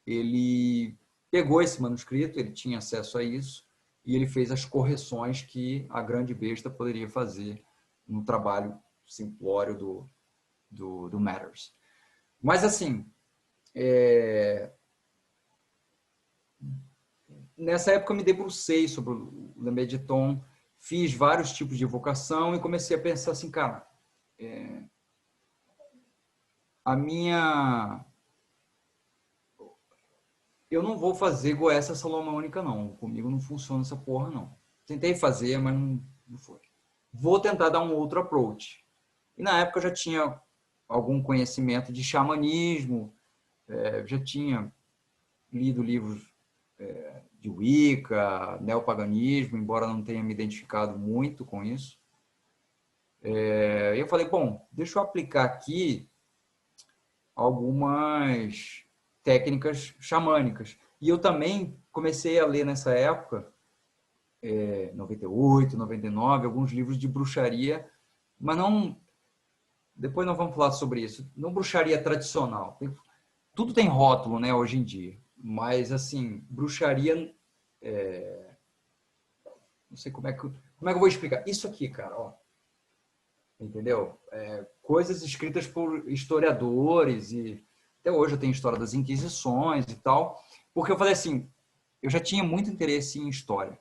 ele pegou esse manuscrito, ele tinha acesso a isso, e ele fez as correções que a grande besta poderia fazer no trabalho simplório do Mathers. Mas, assim, nessa época eu me debrucei sobre o Lemegeton, fiz vários tipos de evocação e comecei a pensar assim, cara, eu não vou fazer Goécia Salomônica, não. Comigo não funciona essa porra, não. Tentei fazer, mas não foi. Vou tentar dar um outro approach. E na época eu já tinha algum conhecimento de xamanismo, já tinha lido livros de Wicca, neopaganismo, embora não tenha me identificado muito com isso. Eu falei, bom, deixa eu aplicar aqui algumas técnicas xamânicas. E eu também comecei a ler nessa época, 98, 99, alguns livros de bruxaria, mas não... Depois nós vamos falar sobre isso. Não bruxaria tradicional. Tudo tem rótulo, né, hoje em dia. Mas, assim, bruxaria... não sei como é que eu vou explicar. Isso aqui, cara, ó. Entendeu? Coisas escritas por historiadores e até hoje eu tenho história das Inquisições e tal, porque eu falei assim, eu já tinha muito interesse em história.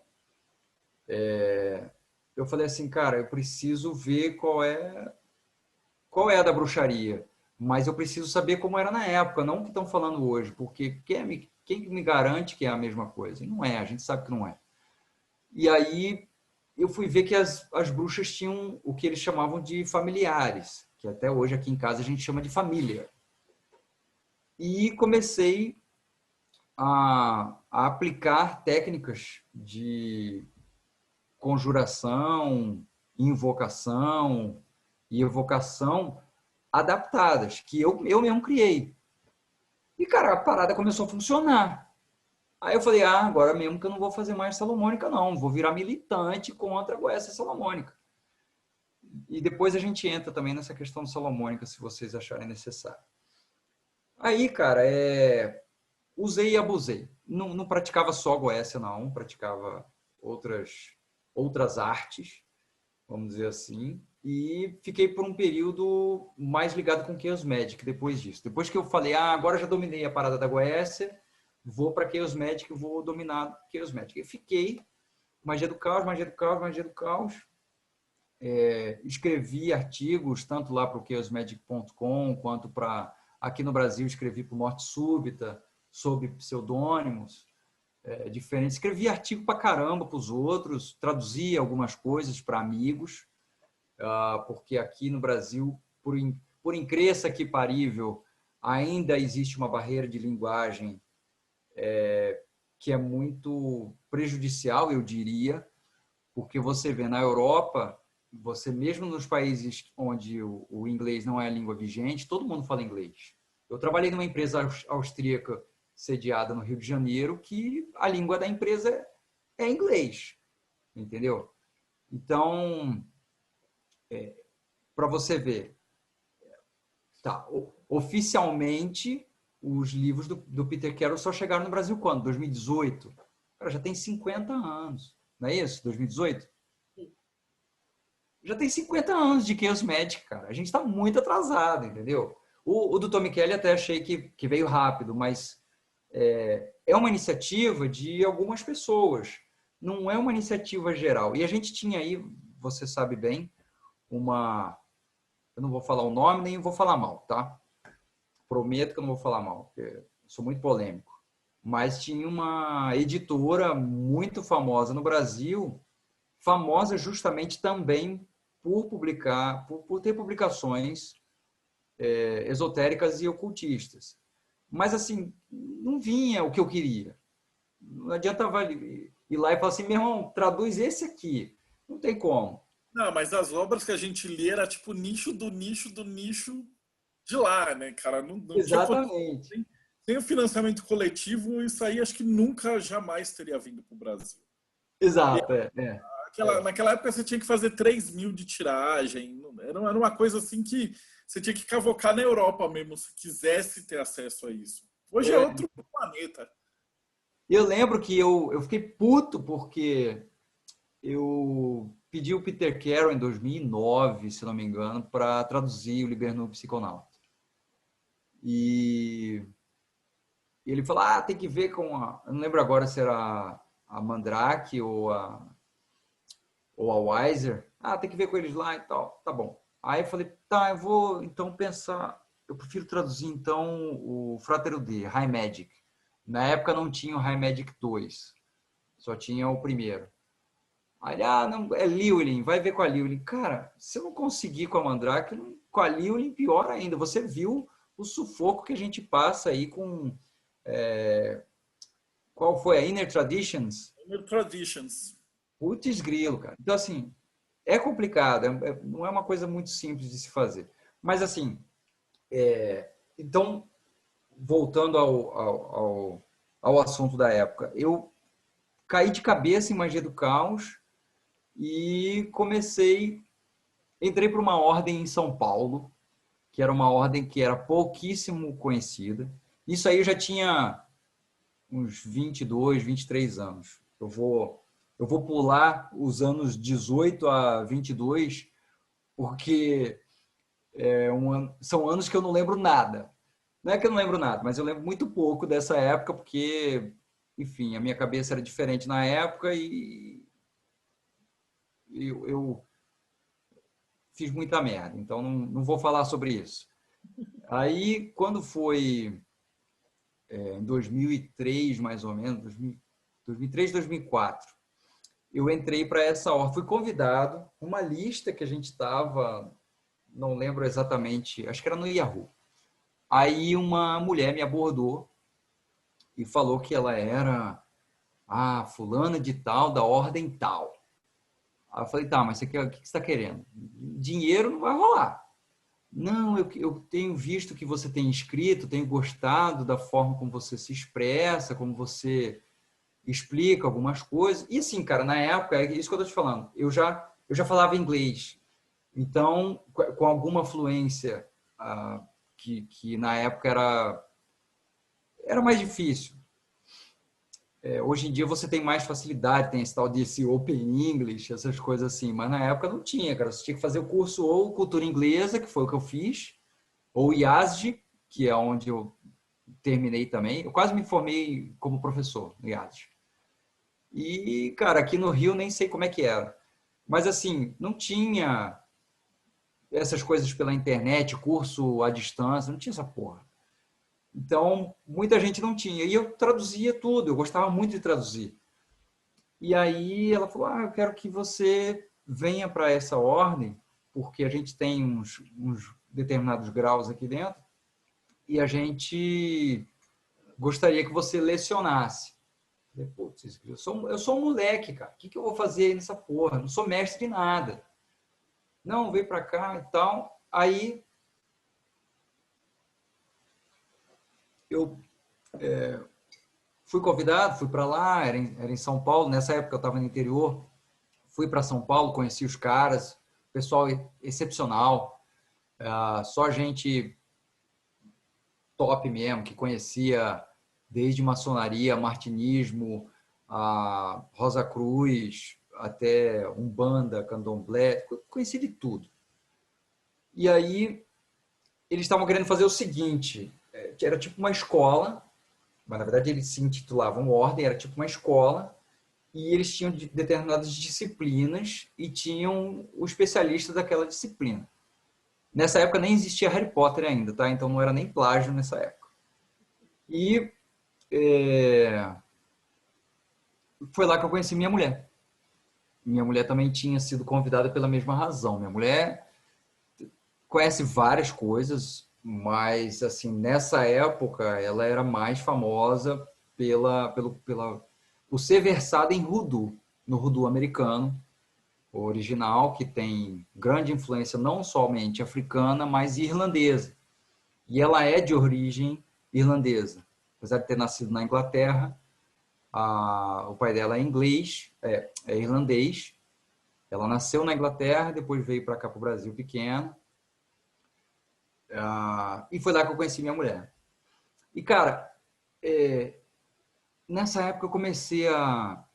Eu falei assim, cara, eu preciso ver qual é a da bruxaria, mas eu preciso saber como era na época, não o que estão falando hoje, porque quem me garante que é a mesma coisa? E não é, a gente sabe que não é. E aí eu fui ver que as bruxas tinham o que eles chamavam de familiares, que até hoje aqui em casa a gente chama de família. E comecei a aplicar técnicas de conjuração, invocação e evocação adaptadas, que eu mesmo criei. E, cara, a parada começou a funcionar. Aí eu falei, agora mesmo que eu não vou fazer mais Salomônica, não. Vou virar militante contra a Goécia Salomônica. E depois a gente entra também nessa questão do Salomônica, se vocês acharem necessário. Aí, cara, usei e abusei. Não praticava só Goécia, não. Praticava outras outras artes, vamos dizer assim, e fiquei por um período mais ligado com Chaos Magic depois disso. Depois que eu falei, agora já dominei a parada da Goécia, vou para Chaos Magic, vou dominar Chaos Magic. Eu fiquei, magia do caos, magia do caos, magia do caos. Escrevi artigos, tanto lá para o chaosmagic.com, quanto para, aqui no Brasil, escrevi para o Morte Súbita, sob pseudônimos diferentes. Escrevi artigo para caramba para os outros, traduzia algumas coisas para amigos, porque aqui no Brasil, por incrível que parível, ainda existe uma barreira de linguagem que é muito prejudicial, eu diria, porque você vê na Europa, você mesmo nos países onde o inglês não é a língua vigente, todo mundo fala inglês. Eu trabalhei numa empresa austríaca sediada no Rio de Janeiro, que a língua da empresa é inglês, entendeu? Então, para você ver, tá, oficialmente, os livros do Peter Carroll só chegaram no Brasil quando? 2018. Cara, já tem 50 anos, não é isso? 2018? Já tem 50 anos de Chaos Magic, cara. A gente está muito atrasado, entendeu? O do Tommy Kelly até achei que veio rápido, mas é uma iniciativa de algumas pessoas. Não é uma iniciativa geral. E a gente tinha aí, você sabe bem, eu não vou falar o nome, nem vou falar mal, tá? Prometo que eu não vou falar mal, porque sou muito polêmico. Mas tinha uma editora muito famosa no Brasil, famosa justamente também por ter publicações esotéricas e ocultistas. Mas, assim, não vinha o que eu queria. Não adiantava ir lá e falar assim, meu irmão, traduz esse aqui. Não tem como. Não, mas as obras que a gente lia era tipo nicho do nicho do nicho de lá, né, cara? Não tinha Exatamente. sem o financiamento coletivo, isso aí acho que nunca, jamais teria vindo para o Brasil. Exato, Naquela época você tinha que fazer 3 mil de tiragem. Era uma coisa assim que você tinha que cavocar na Europa mesmo, se quisesse ter acesso a isso. Hoje é outro planeta. Eu lembro que eu fiquei puto porque eu pedi o Peter Carroll em 2009, se não me engano, para traduzir o Liberno Psiconauta. E ele falou, tem que ver com eu não lembro agora se era a Mandrake ou a Weiser. Tem que ver com eles lá e tal. Tá bom. Aí eu falei, tá, eu vou então pensar, eu prefiro traduzir então o Fratero D, High Magic. Na época não tinha o High Magic 2, só tinha o primeiro. Aí, não, é Llewellyn, vai ver com a Llewellyn. Cara, se eu não conseguir com a Mandrake, com a Llewellyn, pior ainda. Você viu o sufoco que a gente passa aí com... qual foi? A Inner Traditions? Inner Traditions. Putz grilo, cara. Então, assim, é complicado. Não é uma coisa muito simples de se fazer. Mas, assim, então, voltando ao assunto da época, eu caí de cabeça em Magia do Caos e entrei para uma ordem em São Paulo, que era uma ordem que era pouquíssimo conhecida. Isso aí eu já tinha uns 22, 23 anos. Eu vou pular os anos 18 a 22, porque são anos que eu não lembro nada. Não é que eu não lembro nada, mas eu lembro muito pouco dessa época, porque, enfim, a minha cabeça era diferente na época e eu fiz muita merda. Então, não vou falar sobre isso. Aí, quando foi em 2003, mais ou menos, 2003, 2004, eu entrei para essa ordem. Fui convidado, uma lista que a gente estava, não lembro exatamente, acho que era no Yahoo. Aí uma mulher me abordou e falou que ela era fulana de tal, da ordem tal. Aí eu falei, tá, mas o que você está querendo? Dinheiro não vai rolar. Não, eu tenho visto que você tem escrito, tenho gostado da forma como você se expressa, como você explica algumas coisas. E assim, cara, na época, é isso que eu estou te falando, eu já falava inglês. Então, com alguma fluência, que na época era mais difícil. Hoje em dia você tem mais facilidade, tem esse tal desse Open English, essas coisas assim, mas na época não tinha, cara. Você tinha que fazer o curso ou Cultura Inglesa, que foi o que eu fiz, ou IASG, que é onde eu terminei também. Eu quase me formei como professor no IASG. E, cara, aqui no Rio nem sei como é que era. Mas, assim, não tinha essas coisas pela internet, curso à distância, não tinha essa porra. Então, muita gente não tinha. E eu traduzia tudo, eu gostava muito de traduzir. E aí ela falou, eu quero que você venha para essa ordem, porque a gente tem uns determinados graus aqui dentro, e a gente gostaria que você lecionasse. Eu falei, putz, eu sou um moleque, cara. O que eu vou fazer nessa porra? Eu não sou mestre de nada. Não, vem para cá e tal. Aí eu fui convidado, fui para lá, era em São Paulo. Nessa época eu estava no interior. Fui para São Paulo, conheci os caras, pessoal excepcional. Só gente top mesmo, que conhecia desde maçonaria, martinismo, a Rosa Cruz, até Umbanda, Candomblé, conheci de tudo. E aí eles estavam querendo fazer o seguinte, era tipo uma escola, mas na verdade eles se intitulavam Ordem, era tipo uma escola, e eles tinham determinadas disciplinas e tinham o especialista daquela disciplina. Nessa época nem existia Harry Potter ainda, tá? Então não era nem plágio nessa época. E foi lá que eu conheci minha mulher. Minha mulher também tinha sido convidada pela mesma razão. Minha mulher conhece várias coisas, mas assim, nessa época ela era mais famosa por ser versada em Voodoo, no Voodoo americano, o original, que tem grande influência não somente africana, mas irlandesa. E ela é de origem irlandesa. Apesar de ter nascido na Inglaterra, o pai dela é inglês, é irlandês. Ela nasceu na Inglaterra, depois veio para cá, para o Brasil, pequena. E foi lá que eu conheci minha mulher. E, cara, nessa época eu comecei a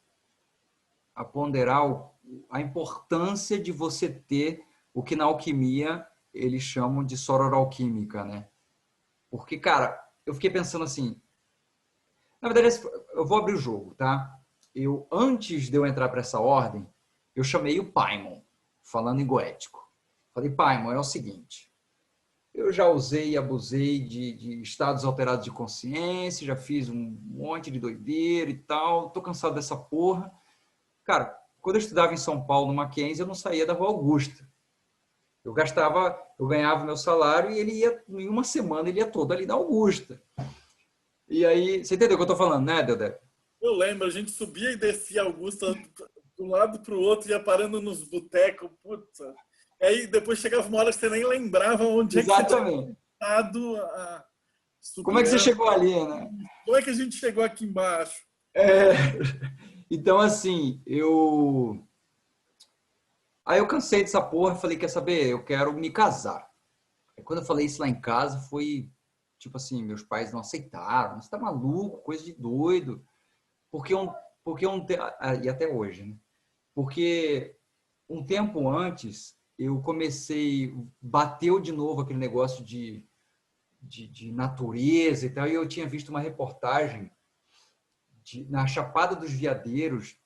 ponderar a importância de você ter o que na alquimia eles chamam de sororalquímica, né? Porque, cara, eu fiquei pensando assim, na verdade, eu vou abrir o jogo, tá? Antes de eu entrar para essa ordem, eu chamei o Paimon, falando em goético. Falei, Paimon, é o seguinte, eu já usei e abusei de estados alterados de consciência, já fiz um monte de doideira e tal, tô cansado dessa porra. Cara, quando eu estudava em São Paulo, no Mackenzie, eu não saía da Rua Augusta. Eu ganhava meu salário e ele ia, em uma semana, ele ia todo ali da Augusta. E aí, você entendeu o que eu tô falando, né, Dedé? Eu lembro, a gente subia e descia Augusta de um lado para o outro, ia parando nos botecos, puta. Aí depois chegava uma hora que você nem lembrava onde é que você tinha Exatamente. estado a Como é subir. que você chegou ali, né? Como é que a gente chegou aqui embaixo? É... Então, assim, Aí eu cansei dessa porra e falei, quer saber? Eu quero me casar. Aí quando eu falei isso lá em casa, foi tipo assim, meus pais não aceitaram. Você tá maluco? Coisa de doido. Porque e até hoje, né? Porque um tempo antes, eu comecei, bateu de novo aquele negócio de natureza e tal, e eu tinha visto uma reportagem na Chapada dos Veadeiros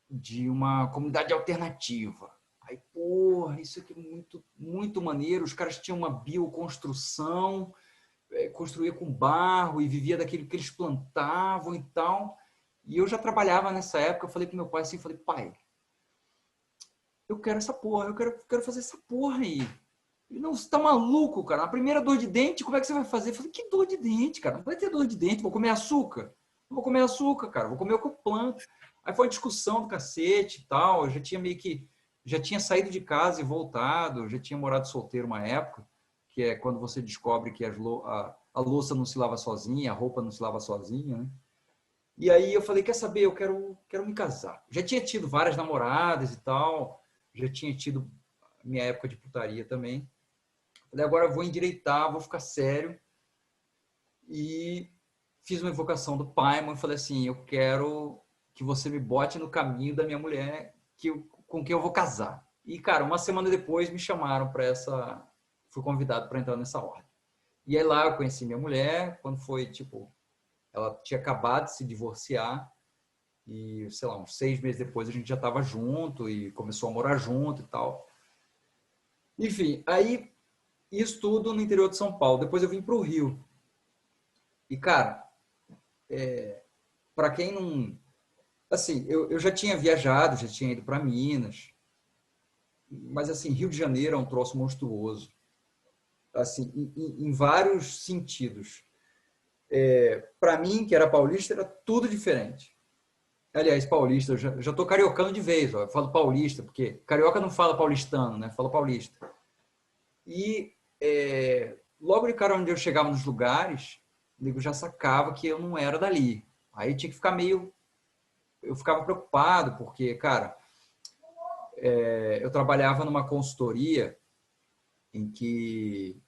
de uma comunidade alternativa. Aí, porra, isso aqui é muito, muito maneiro. Os caras tinham uma bioconstrução, construía com barro e vivia daquilo que eles plantavam e tal. E eu já trabalhava nessa época, eu falei pro meu pai assim, falei, pai, eu quero essa porra, eu quero fazer essa porra aí. Ele, não, você tá maluco, cara? A primeira dor de dente, como é que você vai fazer? Eu falei, que dor de dente, cara? Não vai ter dor de dente, vou comer açúcar. Não vou comer açúcar, cara, vou comer o que eu planto. Aí foi uma discussão do cacete e tal, eu já tinha já tinha saído de casa e voltado, já tinha morado solteiro uma época, que é quando você descobre que a louça não se lava sozinha, a roupa não se lava sozinha, né? E aí eu falei, quer saber, eu quero me casar. Já tinha tido várias namoradas e tal, já tinha tido minha época de putaria também. Falei, agora eu vou endireitar, vou ficar sério. E fiz uma invocação do Paimon e falei assim, eu quero que você me bote no caminho da minha mulher com quem eu vou casar. E, cara, uma semana depois me chamaram para essa... Fui convidado para entrar nessa ordem. E aí lá eu conheci minha mulher, quando foi, tipo, ela tinha acabado de se divorciar e, sei lá, uns 6 meses depois a gente já estava junto e começou a morar junto e tal. Enfim, aí isso tudo no interior de São Paulo. Depois eu vim para o Rio. E, cara, para quem não... Assim, eu já tinha viajado, já tinha ido para Minas, mas, assim, Rio de Janeiro é um troço monstruoso. Assim, em vários sentidos. Para mim, que era paulista, era tudo diferente. Aliás, paulista, eu já tô cariocando de vez, ó. Eu falo paulista, porque carioca não fala paulistano, né? Fala paulista. E logo de cara onde eu chegava nos lugares, o nego já sacava que eu não era dali. Aí tinha que ficar meio... Eu ficava preocupado, porque, cara, eu trabalhava numa consultoria em que,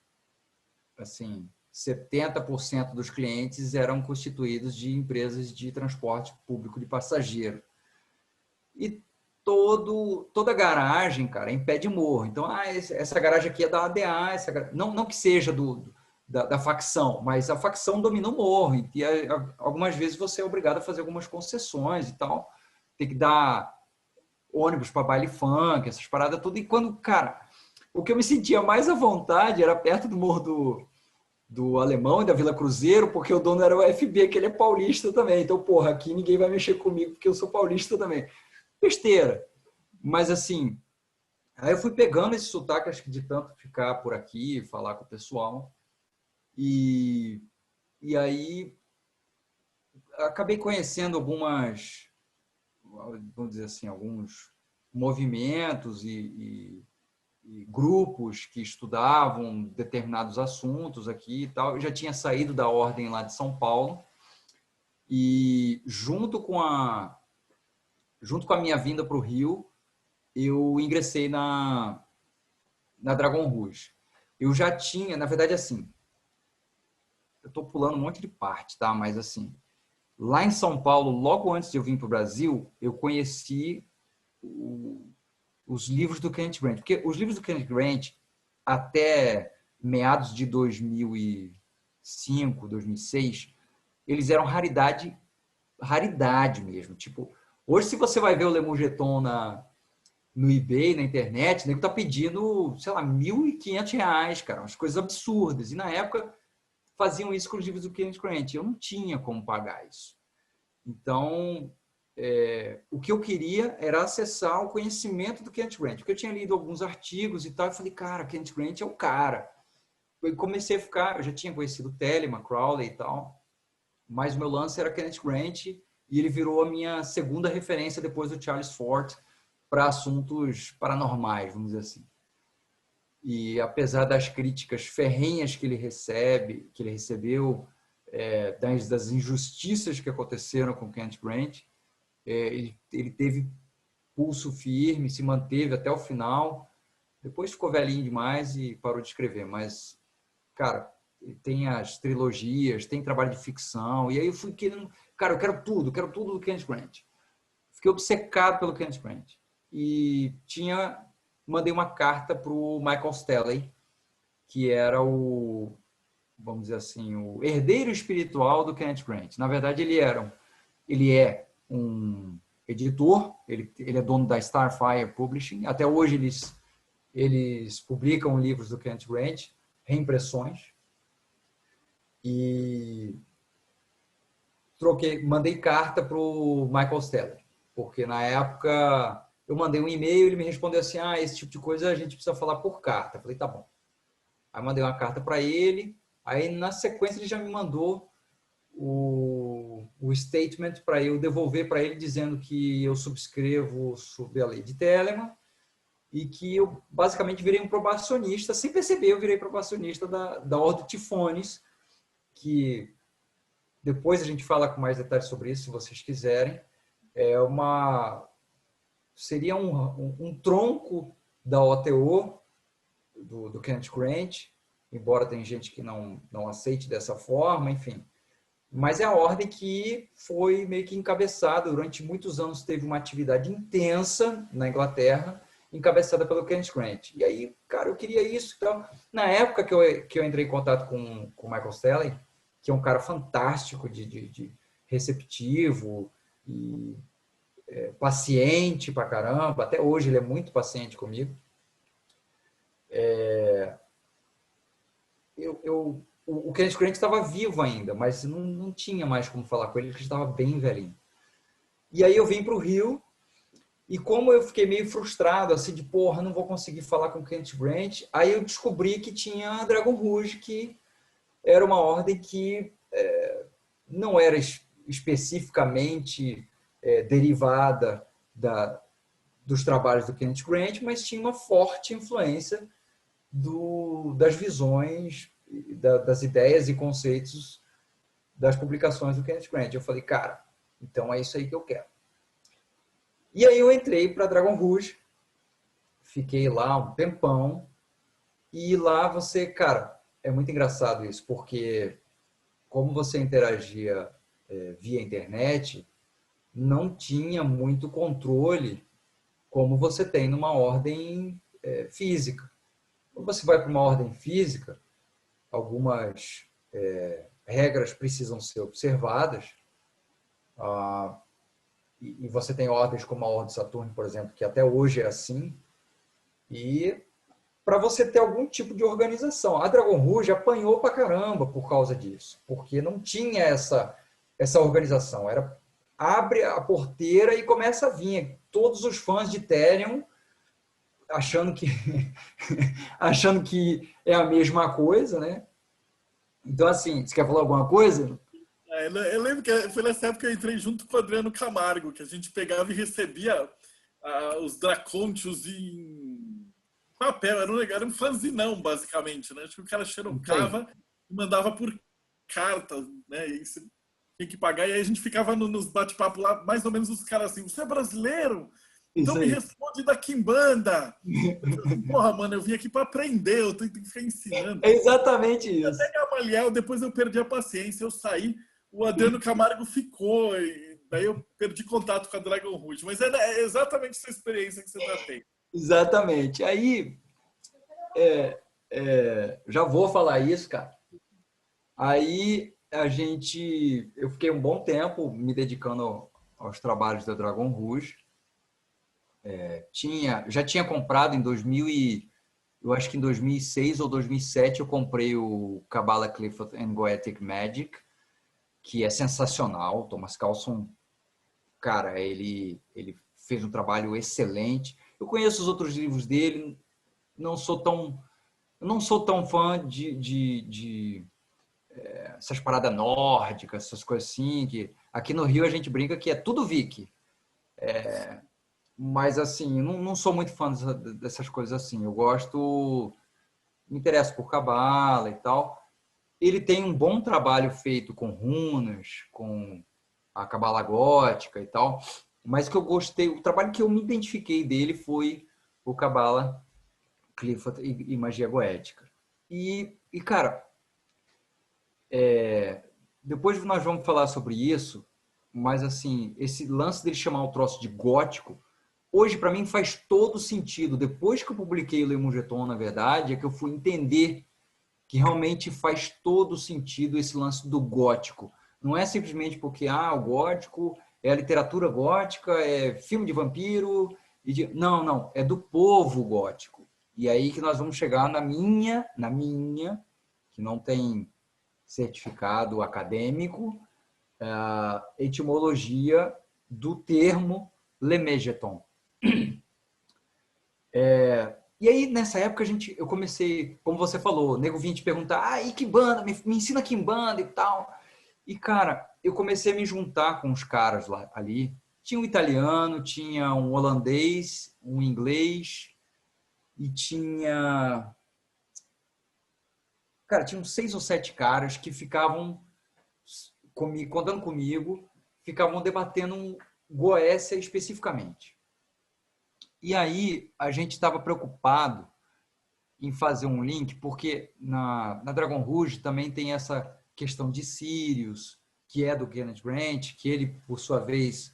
assim, 70% dos clientes eram constituídos de empresas de transporte público de passageiro. E toda garagem, cara, é em pé de morro. Então, essa garagem aqui é da ADA, não que seja da facção, mas a facção domina o morro. E algumas vezes você é obrigado a fazer algumas concessões e tal. Tem que dar ônibus para baile funk, essas paradas tudo. E quando, cara, o que eu me sentia mais à vontade era perto do morro do Alemão e da Vila Cruzeiro, porque o dono era o FB, que ele é paulista também. Então, porra, aqui ninguém vai mexer comigo porque eu sou paulista também. Besteira. Mas, assim, aí eu fui pegando esse sotaque, acho que de tanto ficar por aqui, falar com o pessoal. E aí acabei conhecendo vamos dizer assim, alguns movimentos e grupos que estudavam determinados assuntos aqui e tal. Eu já tinha saído da ordem lá de São Paulo e junto com a minha vinda para o Rio, eu ingressei na Dragon Rouge. Eu já tinha, na verdade, assim, eu estou pulando um monte de parte, tá? Mas, assim, lá em São Paulo, logo antes de eu vir para o Brasil, eu conheci os livros do Kenneth Grant. Porque os livros do Kenneth Grant, até meados de 2005, 2006, eles eram raridade mesmo. Tipo, hoje, se você vai ver o Le Mougeton no eBay, na internet, o nego tá pedindo, sei lá, R$ 1.500, cara, umas coisas absurdas. E na época faziam isso com os livros do Kenneth Grant. Eu não tinha como pagar isso. Então, o que eu queria era acessar o conhecimento do Kenneth Grant, porque eu tinha lido alguns artigos e tal, e falei, cara, Kenneth Grant é o cara. Eu comecei a ficar, eu já tinha conhecido o Telemann, Crowley e tal, mas o meu lance era Kenneth Grant, e ele virou a minha segunda referência depois do Charles Fort para assuntos paranormais, vamos dizer assim. E apesar das críticas ferrenhas que ele recebeu, das injustiças que aconteceram com Kenneth Grant, ele teve pulso firme, se manteve até o final. Depois ficou velhinho demais e parou de escrever. Mas, cara, tem as trilogias, tem trabalho de ficção. E aí eu fui querendo... Cara, eu quero tudo do Kenneth Grant. Fiquei obcecado pelo Kenneth Grant. E mandei uma carta para o Michael Stanley, que era vamos dizer assim, o herdeiro espiritual do Kenneth Grant. Na verdade, ele é um editor, ele é dono da Starfire Publishing. Até hoje eles publicam livros do Kenneth Grant, reimpressões. E mandei carta para o Michael Stanley, porque na época eu mandei um e-mail, ele me respondeu assim, esse tipo de coisa a gente precisa falar por carta. Eu falei, tá bom. Aí mandei uma carta para ele, aí na sequência ele já me mandou o statement para eu devolver para ele, dizendo que eu subscrevo sob a lei de Telemann e que eu basicamente virei um probacionista. Sem perceber, eu virei probacionista da Ordem Tifones, que depois a gente fala com mais detalhes sobre isso, se vocês quiserem. Seria um tronco da OTO, do Kenneth Grant, embora tem gente que não aceite dessa forma, enfim. Mas é a ordem que foi meio que encabeçada. Durante muitos anos teve uma atividade intensa na Inglaterra, encabeçada pelo Kenneth Grant. E aí, cara, eu queria isso. Então, na época que eu entrei em contato com o Michael Stanley, que é um cara fantástico, de receptivo e paciente pra caramba. Até hoje ele é muito paciente comigo. O Kenneth Grant estava vivo ainda, mas não tinha mais como falar com ele, porque estava bem velhinho. E aí eu vim para o Rio, e como eu fiquei meio frustrado, assim, de porra, não vou conseguir falar com o Kenneth Grant, aí eu descobri que tinha a Dragon Rouge, que era uma ordem que não era especificamente derivada dos trabalhos do Kenneth Grant, mas tinha uma forte influência das visões, das ideias e conceitos das publicações do Kenneth Grant. Eu falei, cara, então é isso aí que eu quero. E aí eu entrei para Dragon Rouge, fiquei lá um tempão, e lá você, cara, é muito engraçado isso, porque como você interagia via internet, não tinha muito controle como você tem numa ordem física. Quando você vai para uma ordem física, algumas regras precisam ser observadas, e você tem ordens como a Ordem de Saturno, por exemplo, que até hoje é assim, e para você ter algum tipo de organização. A Dragon Rouge apanhou pra caramba por causa disso, porque não tinha essa organização. Era abre a porteira e começa a vir todos os fãs de Therion achando que achando que é a mesma coisa, né? Então, assim, você quer falar alguma coisa? Eu lembro que foi nessa época que eu entrei junto com o Adriano Camargo, que a gente pegava e recebia os Dracontios em papel. Era um fanzinão, basicamente, né? Acho que o cara xerocava e mandava por carta, né? E você tinha que pagar. E aí a gente ficava nos bate-papo lá, mais ou menos os caras assim, você é brasileiro? Então me responde da Quimbanda. Eu falei assim, porra, mano, eu vim aqui para aprender, eu tenho que ficar ensinando. É exatamente isso. Até Gamaliel, depois eu perdi a paciência, eu saí, o Adriano Camargo ficou, e daí eu perdi contato com a Dragon Rouge. Mas é exatamente essa experiência que você está tendo. Exatamente. Aí, já vou falar isso, cara. Aí eu fiquei um bom tempo me dedicando aos trabalhos da Dragon Rouge. Já tinha comprado em 2000 eu acho que em 2006 ou 2007 eu comprei o Kabbalah Clifford and Goetic Magic, que é sensacional. Thomas Carlson, cara, ele fez um trabalho excelente. Eu conheço os outros livros dele, não sou tão fã de essas paradas nórdicas, essas coisas assim, que aqui no Rio a gente brinca que é tudo Viking. Mas, assim, não sou muito fã dessas coisas assim. Eu me interesso por Cabala e tal. Ele tem um bom trabalho feito com runas, com a Cabala gótica e tal. Mas que eu gostei, o trabalho que eu me identifiquei dele foi o Cabala Clifford e Magia Goética. E cara, depois nós vamos falar sobre isso, mas, assim, esse lance dele chamar o troço de gótico, hoje, para mim, faz todo sentido. Depois que eu publiquei o Le Mougeton, na verdade, é que eu fui entender que realmente faz todo sentido esse lance do gótico. Não é simplesmente porque o gótico é a literatura gótica, é filme de vampiro. Não, é do povo gótico. E aí que nós vamos chegar na minha, que não tem certificado acadêmico, etimologia do termo Le Mougeton. E aí, nessa época, eu comecei, como você falou, o nego vinha te perguntar, e que banda? Me ensina que banda e tal. E, cara, eu comecei a me juntar com os caras lá, ali. Tinha um italiano, tinha um holandês, um inglês, e tinha... Cara, tinham 6 ou 7 caras que ficavam contando comigo, ficavam debatendo um Goécia especificamente. E aí a gente estava preocupado em fazer um link, porque na Dragon Rouge também tem essa questão de Sirius, que é do Kenneth Grant, que ele, por sua vez,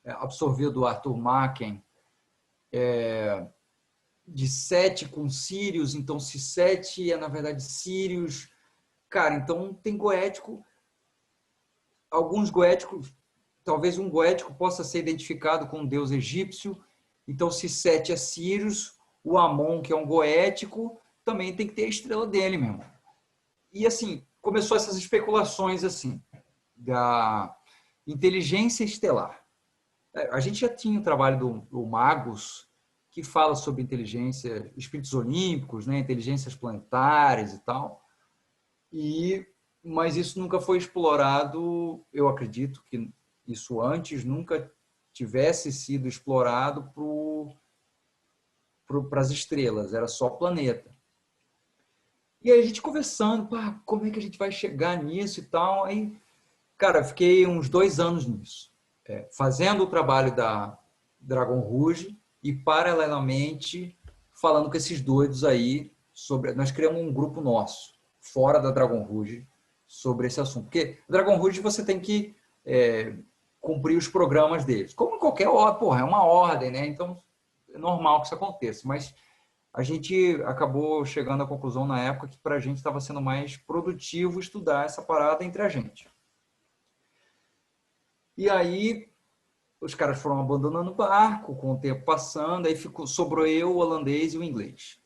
absorveu do Arthur Machen, de Sete com Sirius. Então, se Sete é, na verdade, Sirius, cara, então tem goético, alguns goéticos, talvez um goético possa ser identificado com um deus egípcio. Então, se Sete é Sirius, o Amon, que é um goético, também tem que ter a estrela dele, meu irmão. E, assim, começou essas especulações, assim, da inteligência estelar. A gente já tinha o trabalho do Magus, que fala sobre inteligência, espíritos olímpicos, né, inteligências planetárias e tal. Mas isso nunca foi explorado, eu acredito que isso antes nunca tivesse sido explorado para as estrelas, era só planeta. E aí a gente conversando, como é que a gente vai chegar nisso e tal. Aí, cara, fiquei uns 2 anos nisso, fazendo o trabalho da Dragon Rouge e, paralelamente, falando com esses doidos aí sobre... Nós criamos um grupo nosso, fora da Dragon Rouge, sobre esse assunto. Porque Dragon Rouge você tem que cumprir os programas deles. Como em qualquer ordem, é uma ordem, né? Então, é normal que isso aconteça. Mas a gente acabou chegando à conclusão na época que para a gente estava sendo mais produtivo estudar essa parada entre a gente. E aí, os caras foram abandonando o barco, com o tempo passando, aí sobrou eu, o holandês e o inglês.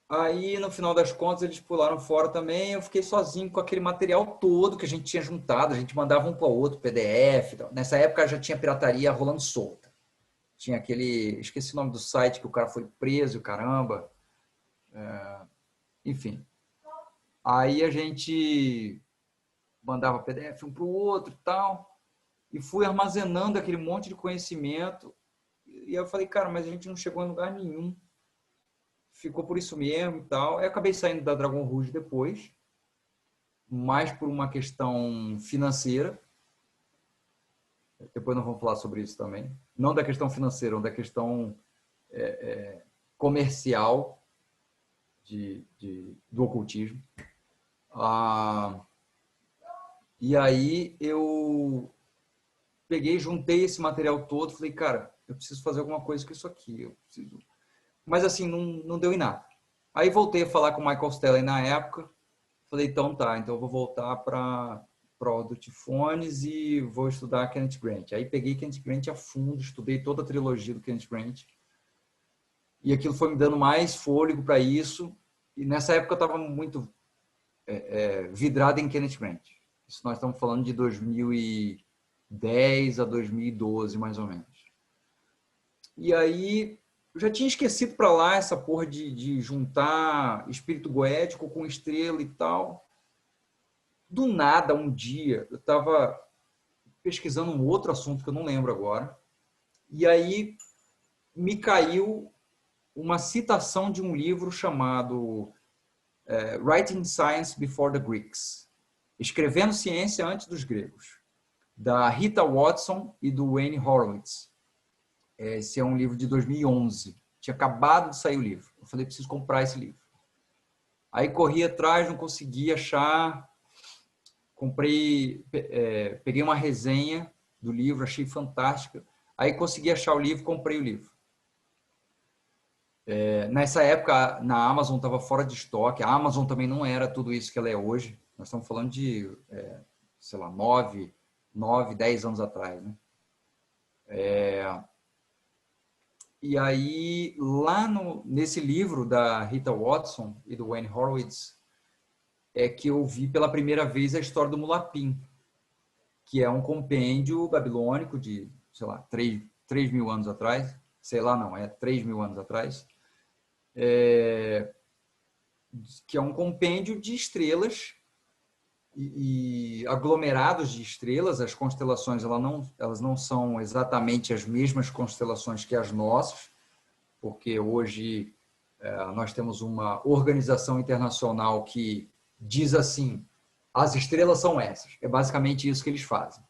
Aí, no final das contas, eles pularam fora também, eu fiquei sozinho com aquele material todo que a gente tinha juntado, a gente mandava um para o outro, PDF. Nessa época já tinha pirataria rolando solta. Tinha aquele... Esqueci o nome do site que o cara foi preso, caramba. Enfim. Aí a gente mandava PDF um para o outro e tal, e fui armazenando aquele monte de conhecimento. E eu falei, cara, mas a gente não chegou em lugar nenhum. Ficou por isso mesmo e tal. Aí eu acabei saindo da Dragon Rouge depois, mais por uma questão financeira. Depois nós vamos falar sobre isso também. Não da questão financeira, mas da questão comercial do ocultismo. E aí eu peguei, juntei esse material todo, falei, cara, eu preciso fazer alguma coisa com isso aqui. Eu preciso... Mas assim, não deu em nada. Aí voltei a falar com o Michael Stelly na época. Falei, então tá, então eu vou voltar para o Tifones e vou estudar Kenneth Grant. Aí peguei Kenneth Grant a fundo, estudei toda a trilogia do Kenneth Grant. E aquilo foi me dando mais fôlego para isso. E nessa época eu estava muito vidrado em Kenneth Grant. Isso nós estamos falando de 2010 a 2012, mais ou menos. E aí... Eu já tinha esquecido para lá essa porra de juntar espírito goético com estrela e tal. Do nada, um dia, eu estava pesquisando um outro assunto que eu não lembro agora. E aí me caiu uma citação de um livro chamado Writing Science Before the Greeks. Escrevendo Ciência Antes dos Gregos. Da Rita Watson e do Wayne Horowitz. Esse é um livro de 2011. Tinha acabado de sair o livro. Eu falei, preciso comprar esse livro. Aí corri atrás, não consegui achar. Comprei, peguei uma resenha do livro, achei fantástica. Aí consegui achar o livro, comprei o livro. Nessa época, na Amazon estava fora de estoque. A Amazon também não era tudo isso que ela é hoje. Nós estamos falando de, sei lá, 9, 10 anos atrás, né? E aí, lá nesse livro da Rita Watson e do Wayne Horowitz, é que eu vi pela primeira vez a história do Mulapim, que é um compêndio babilônico de, sei lá, 3 mil anos atrás. Sei lá, não, 3 mil anos atrás. Que é um compêndio de estrelas e aglomerados de estrelas. As constelações elas não são exatamente as mesmas constelações que as nossas, porque hoje nós temos uma organização internacional que diz assim, as estrelas são essas. É basicamente isso que eles fazem.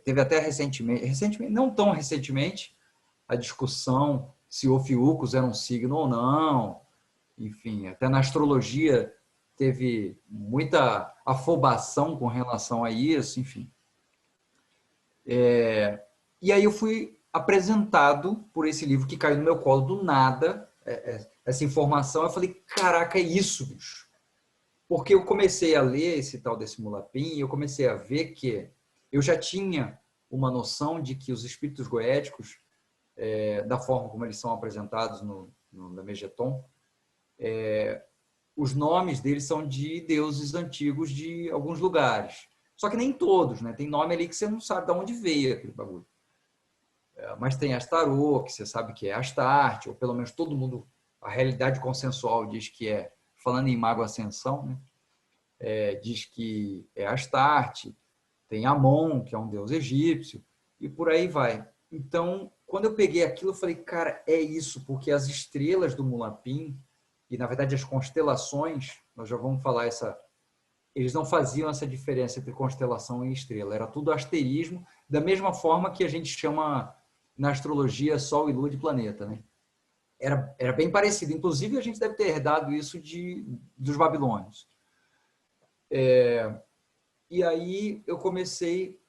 Teve até recentemente, não tão recentemente, a discussão se Ophiuchus era um signo ou não. Enfim, até na astrologia teve muita afobação com relação a isso, enfim. E aí eu fui apresentado por esse livro que caiu no meu colo do nada, essa informação. Eu falei, caraca, é isso, bicho. Porque eu comecei a ler esse tal desse Mulapim e eu comecei a ver que eu já tinha uma noção de que os espíritos goéticos, da forma como eles são apresentados no Lemegeton, os nomes deles são de deuses antigos de alguns lugares. Só que nem todos, né? Tem nome ali que você não sabe de onde veio aquele bagulho. Mas tem Astarô, que você sabe que é Astarte, ou pelo menos todo mundo, a realidade consensual diz que é, falando em Mago Ascensão, né? Diz que é Astarte, tem Amon, que é um deus egípcio, e por aí vai. Então, quando eu peguei aquilo, eu falei, cara, é isso, porque as estrelas do Mulapim, e na verdade as constelações, nós já vamos falar eles não faziam essa diferença entre constelação e estrela, era tudo asterismo, da mesma forma que a gente chama na astrologia Sol e Lua de planeta, né? Era bem parecido, inclusive a gente deve ter herdado isso dos babilônios. E aí eu comecei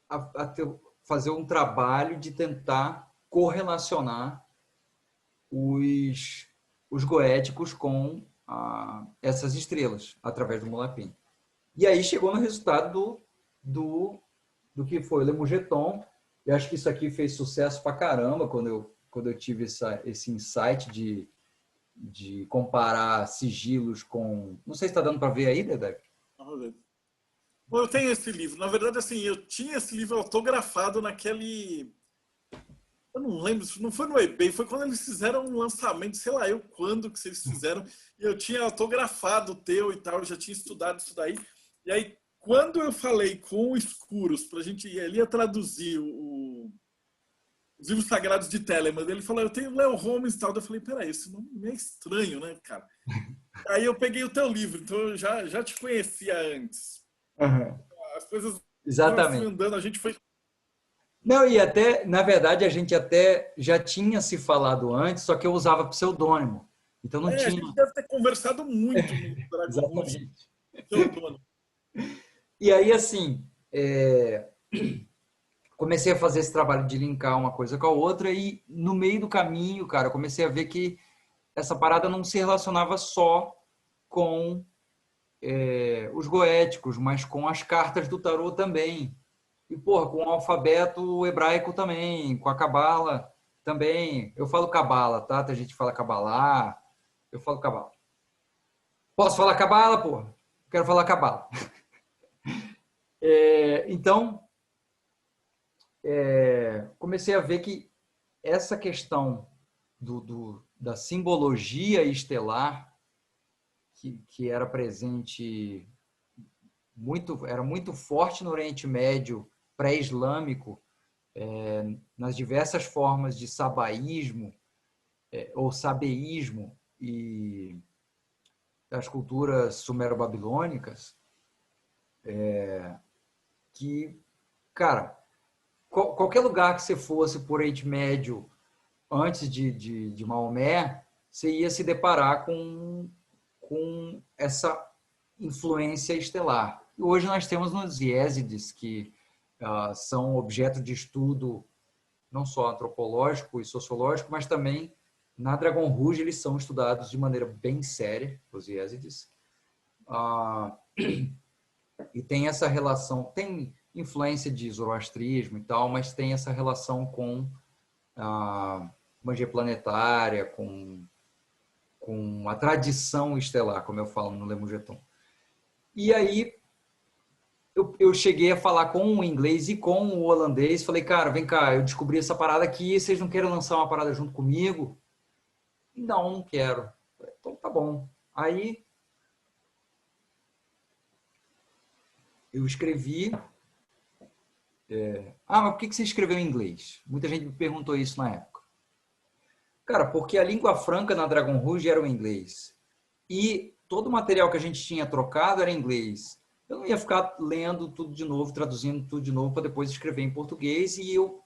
a fazer um trabalho de tentar correlacionar os goéticos com essas estrelas, através do Mulapim. E aí chegou no resultado do que foi o Lemugeton. Eu acho que isso aqui fez sucesso pra caramba quando eu tive esse insight de comparar sigilos com... Não sei se está dando para ver aí, Dedé? Eu tenho esse livro. Na verdade, assim, eu tinha esse livro autografado naquele... Eu não lembro, não foi no eBay, foi quando eles fizeram um lançamento, sei lá eu quando que vocês fizeram, e eu tinha autografado o teu e tal, eu já tinha estudado isso daí. E aí, quando eu falei com o Escuros, pra gente ir, ele ia traduzir os livros sagrados de Telemann, ele falou, eu tenho Leo Holmes e tal. Eu falei, peraí, esse nome é estranho, né, cara? Aí eu peguei o teu livro, então eu já te conhecia antes. Uhum. As coisas Exatamente. andando, a gente foi... Não, e até, na verdade, a gente até já tinha se falado antes, só que eu usava pseudônimo. Então não A tinha. gente deve ter conversado muito no Dragon Rouge, Exatamente. pseudônimo. E aí, assim, comecei a fazer esse trabalho de linkar uma coisa com a outra e no meio do caminho, cara, eu comecei a ver que essa parada não se relacionava só com os goéticos, mas com as cartas do tarô também. E, porra, com o alfabeto hebraico também, com a cabala também. Eu falo cabala, tá? Tem gente que fala cabalá. Eu falo cabala. Posso falar cabala, porra? Quero falar cabala. Então, comecei a ver que essa questão da simbologia estelar, que era presente, era muito forte no Oriente Médio pré-islâmico, nas diversas formas de sabaísmo ou sabeísmo e das culturas sumero-babilônicas, que, cara, qualquer lugar que você fosse por Oriente Médio antes de Maomé, você ia se deparar com essa influência estelar. E hoje nós temos nos Yézidis, que são objeto de estudo não só antropológico e sociológico, mas também na Dragon Rouge eles são estudados de maneira bem séria, os Yézidis. E tem essa relação, tem influência de zoroastrismo e tal, mas tem essa relação com a magia planetária, com a tradição estelar, como eu falo no Lemugeton. E aí eu cheguei a falar com o inglês e com o holandês, falei, cara, vem cá, eu descobri essa parada aqui, vocês não querem lançar uma parada junto comigo? Não quero. Então tá bom. Aí eu escrevi... mas por que você escreveu em inglês? Muita gente me perguntou isso na época. Cara, porque a língua franca na Dragon Rouge era o inglês. E todo o material que a gente tinha trocado era em inglês. Eu não ia ficar lendo tudo de novo, traduzindo tudo de novo para depois escrever em português. E eu,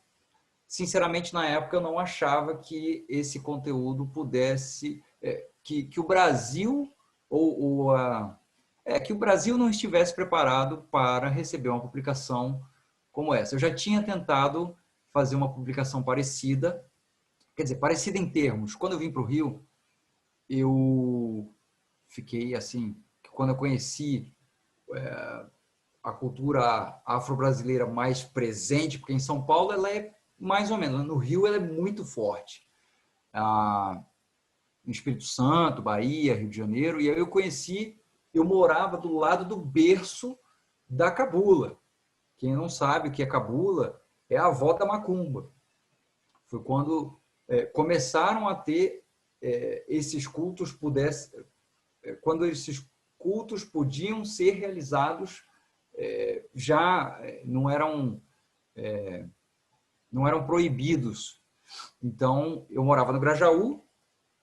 sinceramente, na época, eu não achava que esse conteúdo pudesse... que o Brasil que o Brasil não estivesse preparado para receber uma publicação como essa. Eu já tinha tentado fazer uma publicação parecida, quer dizer, parecida em termos. Quando eu vim para o Rio, eu fiquei assim, quando eu conheci a cultura afro-brasileira mais presente, porque em São Paulo ela é mais ou menos, no Rio ela é muito forte. No Espírito Santo, Bahia, Rio de Janeiro, e aí eu morava do lado do berço da cabula. Quem não sabe o que é cabula é a avó da macumba. Foi quando começaram a ter esses cultos quando esses cultos podiam ser realizados, já não eram proibidos. Então, eu morava no Grajaú,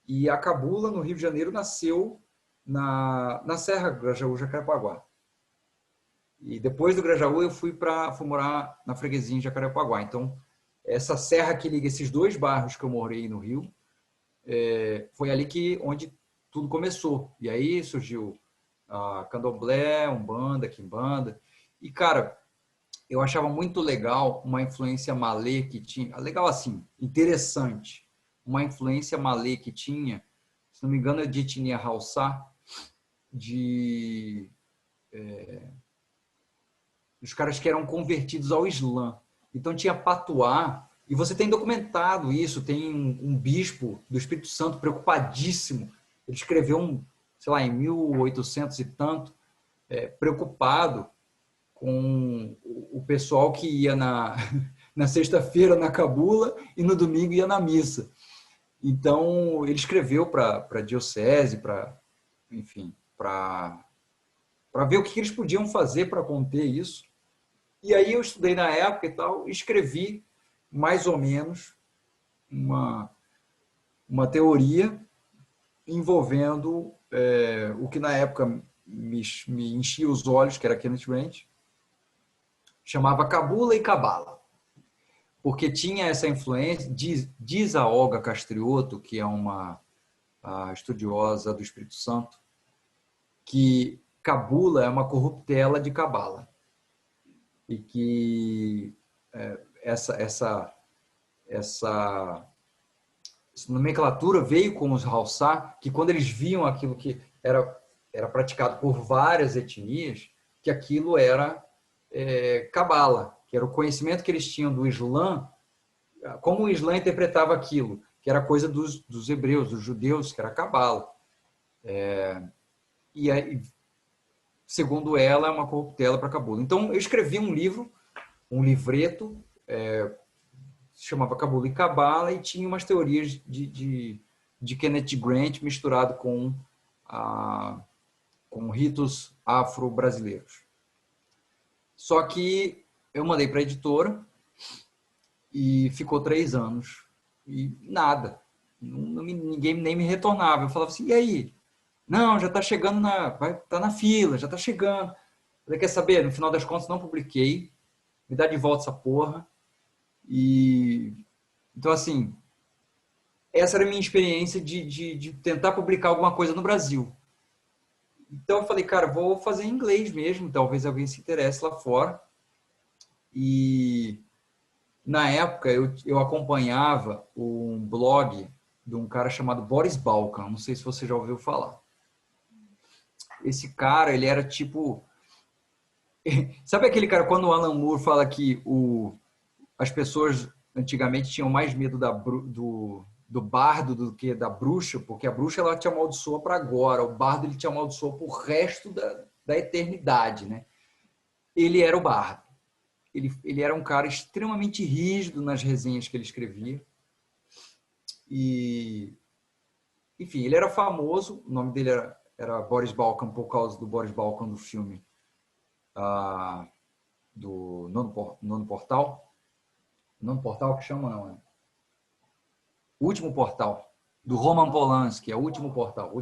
e a cabula, no Rio de Janeiro, nasceu na Serra Grajaú-Jacarepaguá. E depois do Grajaú, eu fui morar na freguesia em Jacarepaguá. Então, essa serra que liga esses dois bairros que eu morei no Rio, foi ali onde tudo começou. E aí surgiu a candomblé, umbanda, quimbanda. E, cara, eu achava muito legal uma influência malê que tinha. Legal assim, interessante. Uma influência malê que tinha, se não me engano, é de etnia Haussá, os caras que eram convertidos ao Islã. Então tinha patuá, e você tem documentado isso, tem um bispo do Espírito Santo preocupadíssimo. Ele escreveu, sei lá, em 1800 e tanto, preocupado com o pessoal que ia na sexta-feira na cabula e no domingo ia na missa. Então, ele escreveu para a diocese, enfim, para ver o que eles podiam fazer para conter isso. E aí eu estudei na época e tal, escrevi mais ou menos uma teoria envolvendo o que na época me enchia os olhos, que era Kenneth Grant, chamava Cabula e Cabala. Porque tinha essa influência, diz a Olga Castriotto, que é a estudiosa do Espírito Santo, que Cabula é uma corruptela de Cabala. E que essa nomenclatura veio com os Haussá, que quando eles viam aquilo que era praticado por várias etnias, que aquilo era Cabala, que era o conhecimento que eles tinham do Islã, como o Islã interpretava aquilo, que era coisa dos hebreus, dos judeus, que era Cabala. E aí, segundo ela, é uma corruptela para Cabula. Então, eu escrevi um livro, um livreto, se chamava Cabula e Cabala, e tinha umas teorias de Kenneth Grant misturado com ritos afro-brasileiros. Só que eu mandei para a editora e ficou 3 anos. E nada. Ninguém nem me retornava. Eu falava assim, e aí? Não, já está chegando, tá na fila, já está chegando. Falei, quer saber? No final das contas, não publiquei. Me dá de volta essa porra. Então, assim, essa era a minha experiência de tentar publicar alguma coisa no Brasil. Então, eu falei, cara, vou fazer em inglês mesmo. Talvez alguém se interesse lá fora. E na época eu acompanhava um blog de um cara chamado Boris Balkan, não sei se você já ouviu falar. Esse cara, ele era tipo... Sabe aquele cara, quando o Alan Moore fala que as pessoas antigamente tinham mais medo do bardo do que da bruxa, porque a bruxa ela te amaldiçoa para agora, o bardo ele te amaldiçoa pro resto da eternidade, né? Ele era o bardo. Ele era um cara extremamente rígido nas resenhas que ele escrevia. E, enfim, ele era famoso. O nome dele era Boris Balkan, por causa do Boris Balkan do filme do Nono Portal. Nono Portal que chama, não é? O Último Portal, do Roman Polanski, é o Último Portal,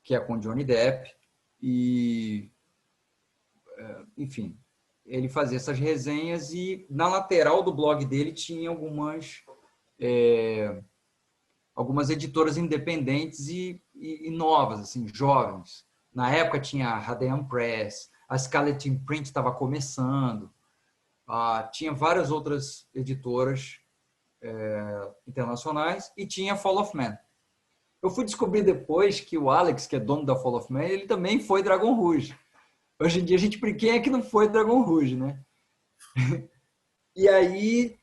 que é com Johnny Depp. E, enfim, ele fazia essas resenhas e na lateral do blog dele tinha algumas editoras independentes e novas, assim, jovens. Na época tinha a Radeon Press, a Scarlet Imprint estava começando, tinha várias outras editoras internacionais e tinha a Fall of Man. Eu fui descobrir depois que o Alex, que é dono da Fall of Man, ele também foi Dragon Rouge. Hoje em dia a gente brinca, quem é que não foi Dragon Rouge, né? E aí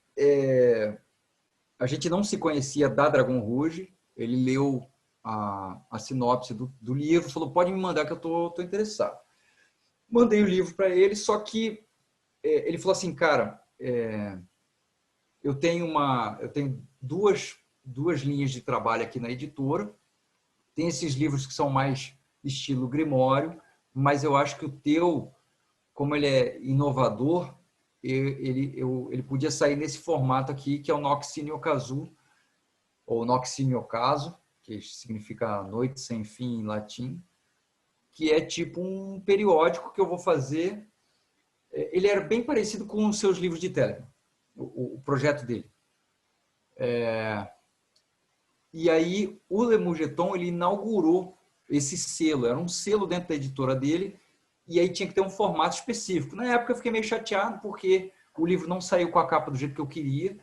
a gente não se conhecia da Dragon Rouge, ele leu a sinopse do livro, falou, pode me mandar que eu tô interessado. Mandei o livro para ele, só que ele falou assim, cara, eu tenho duas linhas de trabalho aqui na editora, tem esses livros que são mais estilo Grimório, mas eu acho que o teu, como ele é inovador, ele podia sair nesse formato aqui, que é o Nox in Okazu, ou Nox in Okaso, que significa Noite Sem Fim em latim, que é tipo um periódico que eu vou fazer. Ele era bem parecido com os seus livros de Telegram, o projeto dele. E aí o Le Mougeton, ele inaugurou esse selo, era um selo dentro da editora dele, e aí tinha que ter um formato específico. Na época eu fiquei meio chateado, porque o livro não saiu com a capa do jeito que eu queria.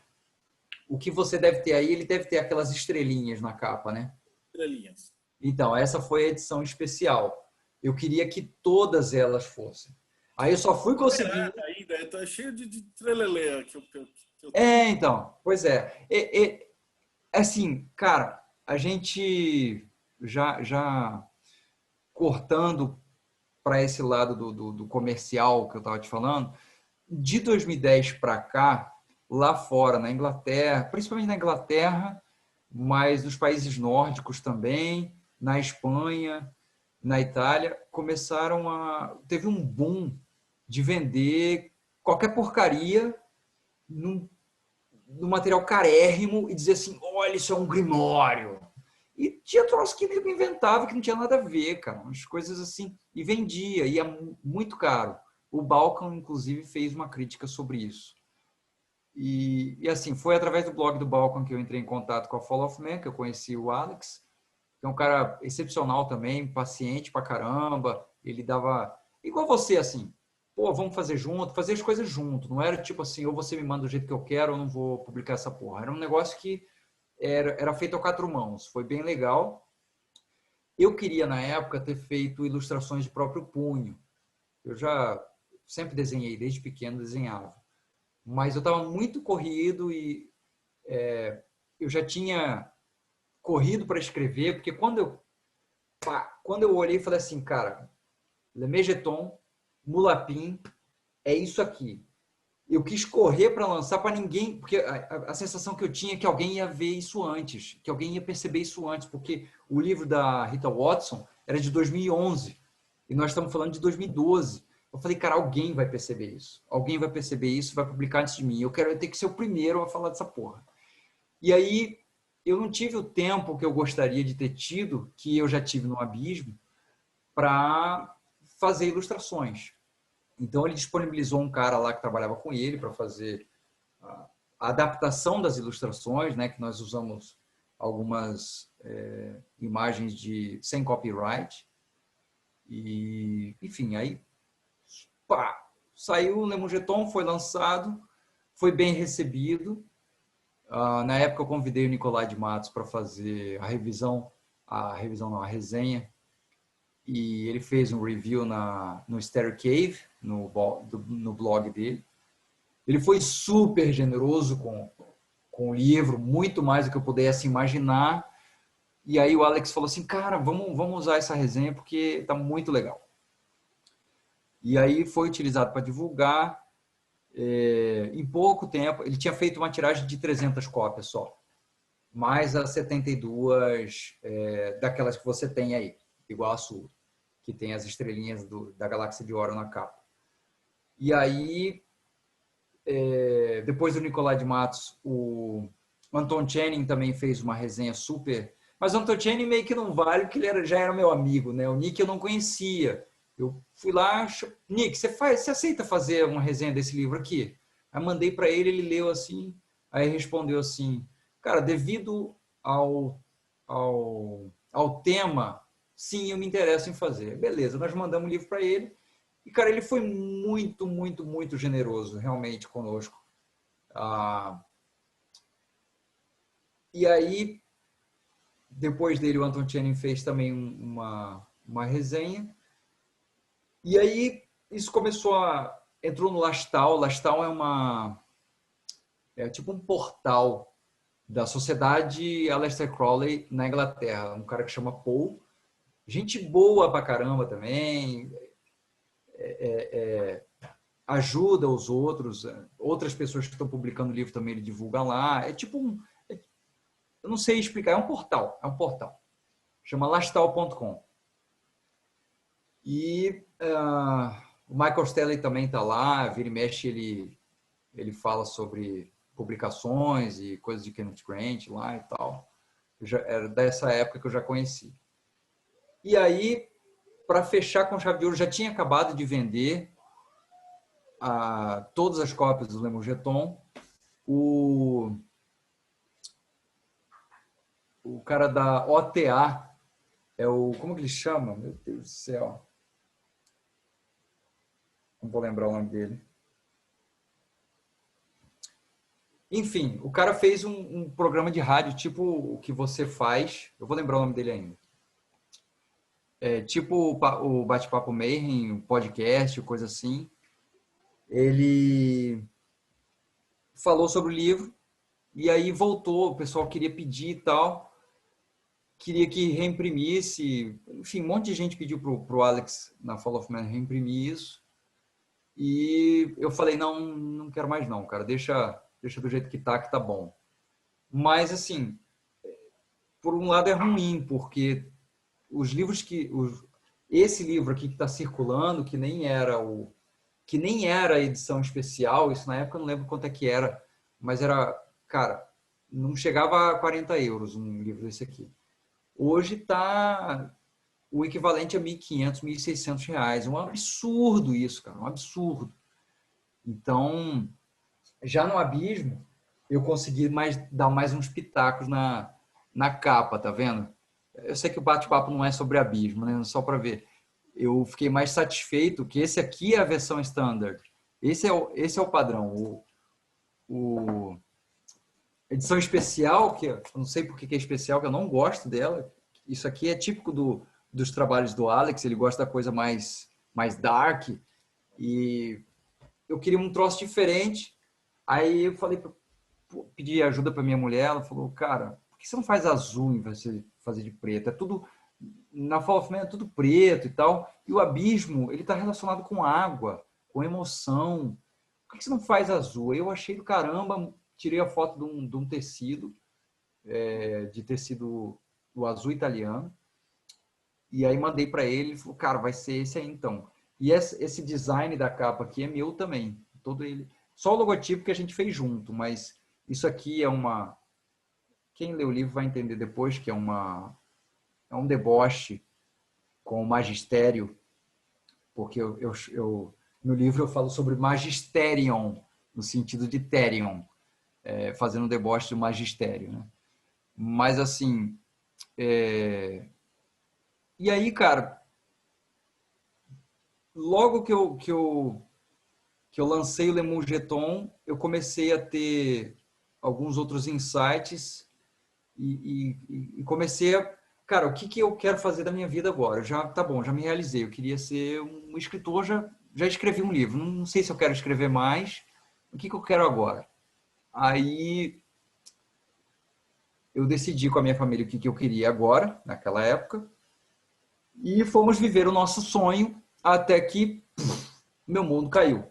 O que você deve ter aí, ele deve ter aquelas estrelinhas na capa, né? Estrelinhas. Então, essa foi a edição especial. Eu queria que todas elas fossem. Aí eu só fui conseguir... Ainda, tá cheio de trelelê que eu então, pois é. Assim, cara, a gente já cortando para esse lado do comercial que eu estava te falando, de 2010 para cá, lá fora, na Inglaterra, principalmente na Inglaterra, mas nos países nórdicos também, na Espanha, na Itália, teve um boom de vender qualquer porcaria no material carérrimo e dizer assim, olha, isso é um grimório. E tinha troço que nego inventava que não tinha nada a ver, cara. Umas coisas assim. E vendia, e é muito caro. O Balkan, inclusive, fez uma crítica sobre isso. E assim, foi através do blog do Balkan que eu entrei em contato com a Fall of Man, que eu conheci o Alex, que é um cara excepcional também, paciente pra caramba. Ele dava... Igual você, assim. Pô, vamos fazer junto, fazer as coisas junto. Não era tipo assim, ou você me manda do jeito que eu quero, ou eu não vou publicar essa porra. Era um negócio que era feito a 4 mãos. Foi bem legal. Eu queria, na época, ter feito ilustrações de próprio punho. Eu já sempre desenhei, desde pequeno desenhava. Mas eu estava muito corrido e eu já tinha corrido para escrever, porque quando eu olhei e falei assim, cara, Le Mougeton, Mulapin, é isso aqui. Eu quis correr para lançar para ninguém, porque a sensação que eu tinha é que alguém ia ver isso antes, que alguém ia perceber isso antes, porque o livro da Rita Watson era de 2011 e nós estamos falando de 2012. Eu falei, cara, alguém vai perceber isso. Alguém vai perceber isso, vai publicar antes de mim. Eu quero ter que ser o primeiro a falar dessa porra. E aí eu não tive o tempo que eu gostaria de ter tido, que eu já tive no Abismo, para fazer ilustrações. Então, ele disponibilizou um cara lá que trabalhava com ele para fazer a adaptação das ilustrações, né, que nós usamos algumas imagens sem copyright. E, enfim, aí saiu o Le Mougeton, foi lançado, foi bem recebido. Na época, eu convidei o Nicolai de Matos para fazer a resenha. E ele fez um review no Stereo Cave, no blog dele. Ele foi super generoso com o livro, muito mais do que eu pudesse imaginar. E aí o Alex falou assim, cara, vamos usar essa resenha porque está muito legal. E aí foi utilizado para divulgar. Em pouco tempo, ele tinha feito uma tiragem de 300 cópias só. Mais as 72 daquelas que você tem aí, igual a sua, que tem as estrelinhas da Galáxia de Orion na capa. E aí, depois do Nicolai de Matos, o Anton Channing também fez uma resenha super... Mas o Anton Channing meio que não vale, porque ele já era meu amigo, né? O Nick eu não conhecia. Eu fui lá, Nick, você aceita fazer uma resenha desse livro aqui? Aí mandei para ele, ele leu assim, aí respondeu assim, cara, devido ao tema, sim, eu me interesso em fazer. Beleza, nós mandamos o livro para ele. E, cara, ele foi muito, muito, muito generoso, realmente, conosco. E aí, depois dele, o Anton Channing fez também uma resenha. E aí, isso entrou no Lastal. Lastal é tipo um portal da Sociedade Aleister Crowley na Inglaterra. Um cara que chama Paul. Gente boa pra caramba também. Ajuda os outros. Outras pessoas que estão publicando livro também ele divulga lá. É tipo eu não sei explicar. É um portal. Chama lastal.com. E o Michael Stanley também está lá. Vira e mexe, ele fala sobre publicações e coisas de Kenneth Grant lá e tal. Era dessa época que eu já conheci. E aí, para fechar com chave de ouro, já tinha acabado de vender todas as cópias do Le Mougeton. O cara da OTA como que ele chama? Meu Deus do céu. Não vou lembrar o nome dele. Enfim, o cara fez um programa de rádio, tipo o que você faz. Eu vou lembrar o nome dele ainda. Tipo o Bate-Papo Mayhem, o podcast, coisa assim. Ele falou sobre o livro e aí voltou. O pessoal queria pedir e tal. Queria que reimprimisse. Enfim, um monte de gente pediu pro Alex, na Fall of Man, reimprimir isso. E eu falei, não quero mais não, cara. Deixa do jeito que tá bom. Mas, assim, por um lado é ruim, porque os livros esse livro aqui que está circulando, que nem era a edição especial, isso na época eu não lembro quanto é que era, mas era, cara, não chegava a 40 euros um livro desse aqui. Hoje está o equivalente a 1.500, 1.600 reais. É um absurdo isso, cara, um absurdo. Então, já no Abismo, eu consegui dar mais uns pitacos na capa, tá vendo? Eu sei que o bate-papo não é sobre Abismo, né? Só para ver. Eu fiquei mais satisfeito que esse aqui é a versão standard. Esse é o padrão. Edição especial, que eu não sei por que é especial, que eu não gosto dela. Isso aqui é típico dos trabalhos do Alex, ele gosta da coisa mais dark. E eu queria um troço diferente. Aí eu falei, pedi ajuda para minha mulher, ela falou, cara, por que você não faz azul em vez de fazer de preto? É tudo, na Fall of Man é tudo preto e tal. E o Abismo, ele está relacionado com água, com emoção. Por que você não faz azul? Aí eu achei do caramba, tirei a foto de um tecido, de tecido do azul italiano. E aí mandei para ele falou, cara, vai ser esse aí então. E esse design da capa aqui é meu também. Todo ele. Só o logotipo que a gente fez junto, mas isso aqui é uma... Quem lê o livro vai entender depois que é um deboche com o magistério, porque no livro eu falo sobre magisterion, no sentido de therion, fazendo um deboche do magistério, né? Mas assim... E aí, cara, logo que eu lancei o Le Mougeton, eu comecei a ter alguns outros insights e comecei a... Cara, o que eu quero fazer da minha vida agora? Tá bom, já me realizei. Eu queria ser um escritor, já escrevi um livro. Não sei se eu quero escrever mais. O que eu quero agora? Aí eu decidi com a minha família o que eu queria agora, naquela época. E fomos viver o nosso sonho até que meu mundo caiu.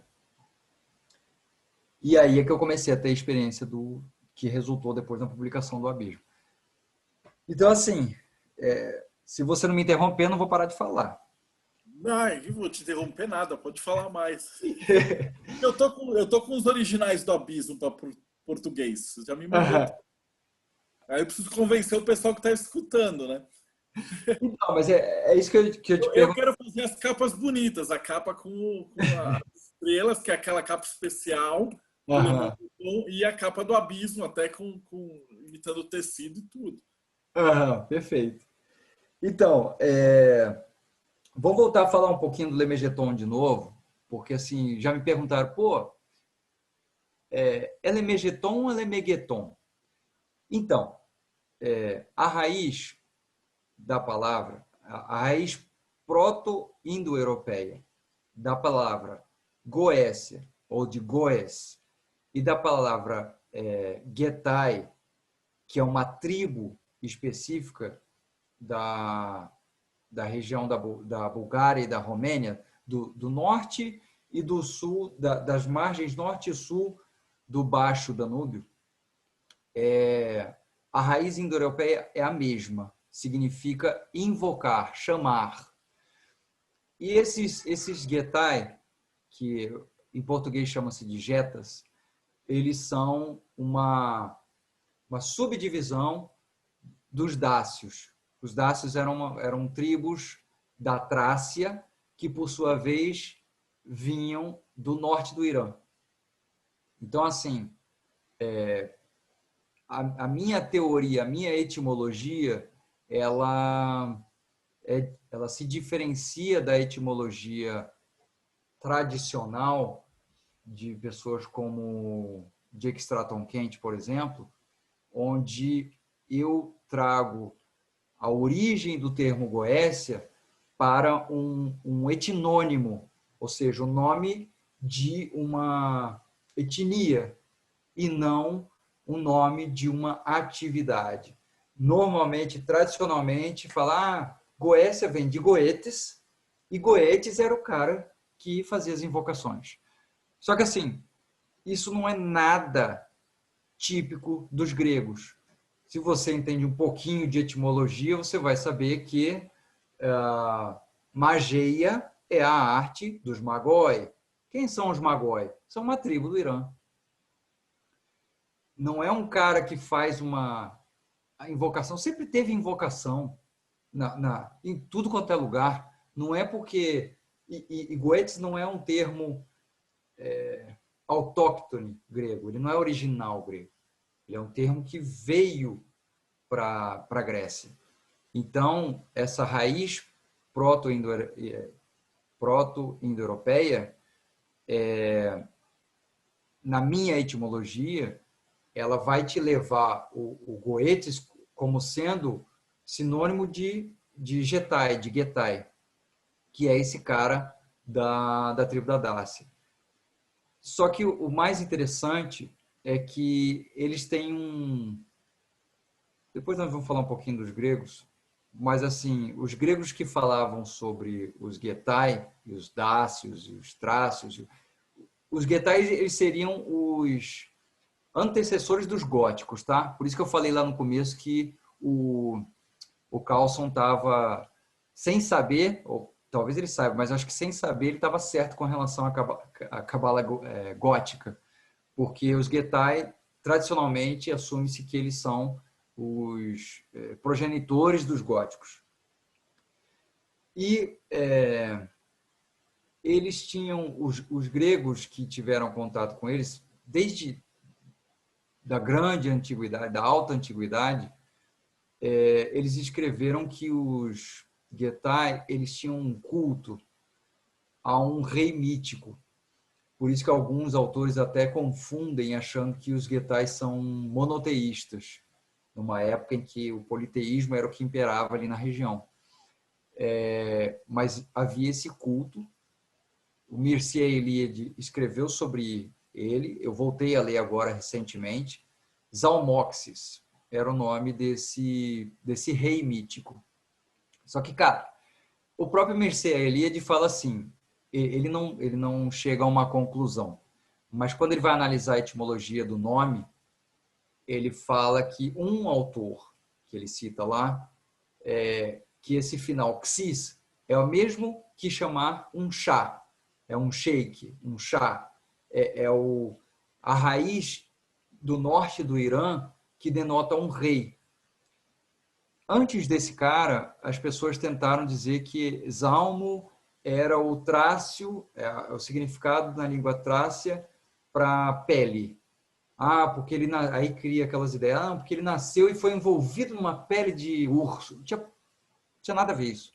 E aí é que eu comecei a ter a experiência que resultou depois da publicação do Abismo. Então, assim, se você não me interromper, eu não vou parar de falar. Não vou te interromper nada, pode falar mais. Eu tô com os originais do Abismo para português. Você já me mandou. Aí eu preciso convencer o pessoal que está escutando, né? Não, mas é isso que eu te pergunto. Eu quero fazer as capas bonitas, a capa com as estrelas, que é aquela capa especial, e a capa do Abismo, até com imitando tecido e tudo. Perfeito. Então, vamos voltar a falar um pouquinho do Lemegeton de novo, porque assim, já me perguntaram, pô, é Lemegeton ou é Lemegueton? Então, a raiz da palavra, a raiz proto-indo-europeia da palavra Goécia, ou de Goes, e da palavra Getai, que é uma tribo específica da região da Bulgária e da Romênia, do norte e do sul, das margens norte e sul do Baixo Danúbio, a raiz indo-europeia é a mesma, significa invocar, chamar. E esses Getai, que em português chama-se de Getas, eles são uma subdivisão dos dácios. Os dácios eram tribos da Trácia que, por sua vez, vinham do norte do Irã. Então, assim, a minha teoria, a minha etimologia, ela se diferencia da etimologia tradicional de pessoas como Jake Stratton-Kent, por exemplo, onde eu trago a origem do termo Goécia para um etnônimo, ou seja, o nome de uma etnia e não o nome de uma atividade. Normalmente, tradicionalmente, falar Goécia vem de Goetes, e Goetes era o cara que fazia as invocações. Só que assim, isso não é nada típico dos gregos. Se você entende um pouquinho de etimologia, você vai saber que mageia é a arte dos magoi. Quem são os magoi? São uma tribo do Irã. Não é um cara que faz a invocação. Sempre teve invocação em tudo quanto é lugar. Não é porque... E Goethes não é um termo autóctone grego. Ele não é original grego. Ele é um termo que veio para a Grécia. Então, essa raiz proto-indo-europeia, na minha etimologia, ela vai te levar o Goethes como sendo sinônimo de Getai, de Getai, que é esse cara da tribo da Dácia. Só que o mais interessante é que eles têm Depois nós vamos falar um pouquinho dos gregos, mas assim, os gregos que falavam sobre os Getai, e os Dácios, e os Trácios, os Getai, eles seriam os antecessores dos góticos, tá? Por isso que eu falei lá no começo que o Carlson estava sem saber, ou talvez ele saiba, mas acho que sem saber ele estava certo com relação à cabala gótica, porque os Getai, tradicionalmente, assume-se que eles são os progenitores dos góticos. E eles tinham, os gregos que tiveram contato com eles, desde da grande antiguidade, da alta antiguidade, eles escreveram que os Getai, eles tinham um culto a um rei mítico. Por isso que alguns autores até confundem, achando que os Getai são monoteístas, numa época em que o politeísmo era o que imperava ali na região. Mas havia esse culto. O Mircea Eliade escreveu sobre ele, eu voltei a ler agora recentemente. Zalmoxis era o nome desse rei mítico. Só que, cara, o próprio Mircea Eliade fala assim, ele não chega a uma conclusão, mas quando ele vai analisar a etimologia do nome, ele fala que um autor, que ele cita lá, que esse final xis é o mesmo que chamar um chá, é um sheik, um chá, a raiz do norte do Irã que denota um rei. Antes desse cara, as pessoas tentaram dizer que Zalmo era o trácio, o significado na língua trácia para pele. porque ele aí cria aquelas ideias, porque ele nasceu e foi envolvido numa pele de urso. Não tinha nada a ver isso.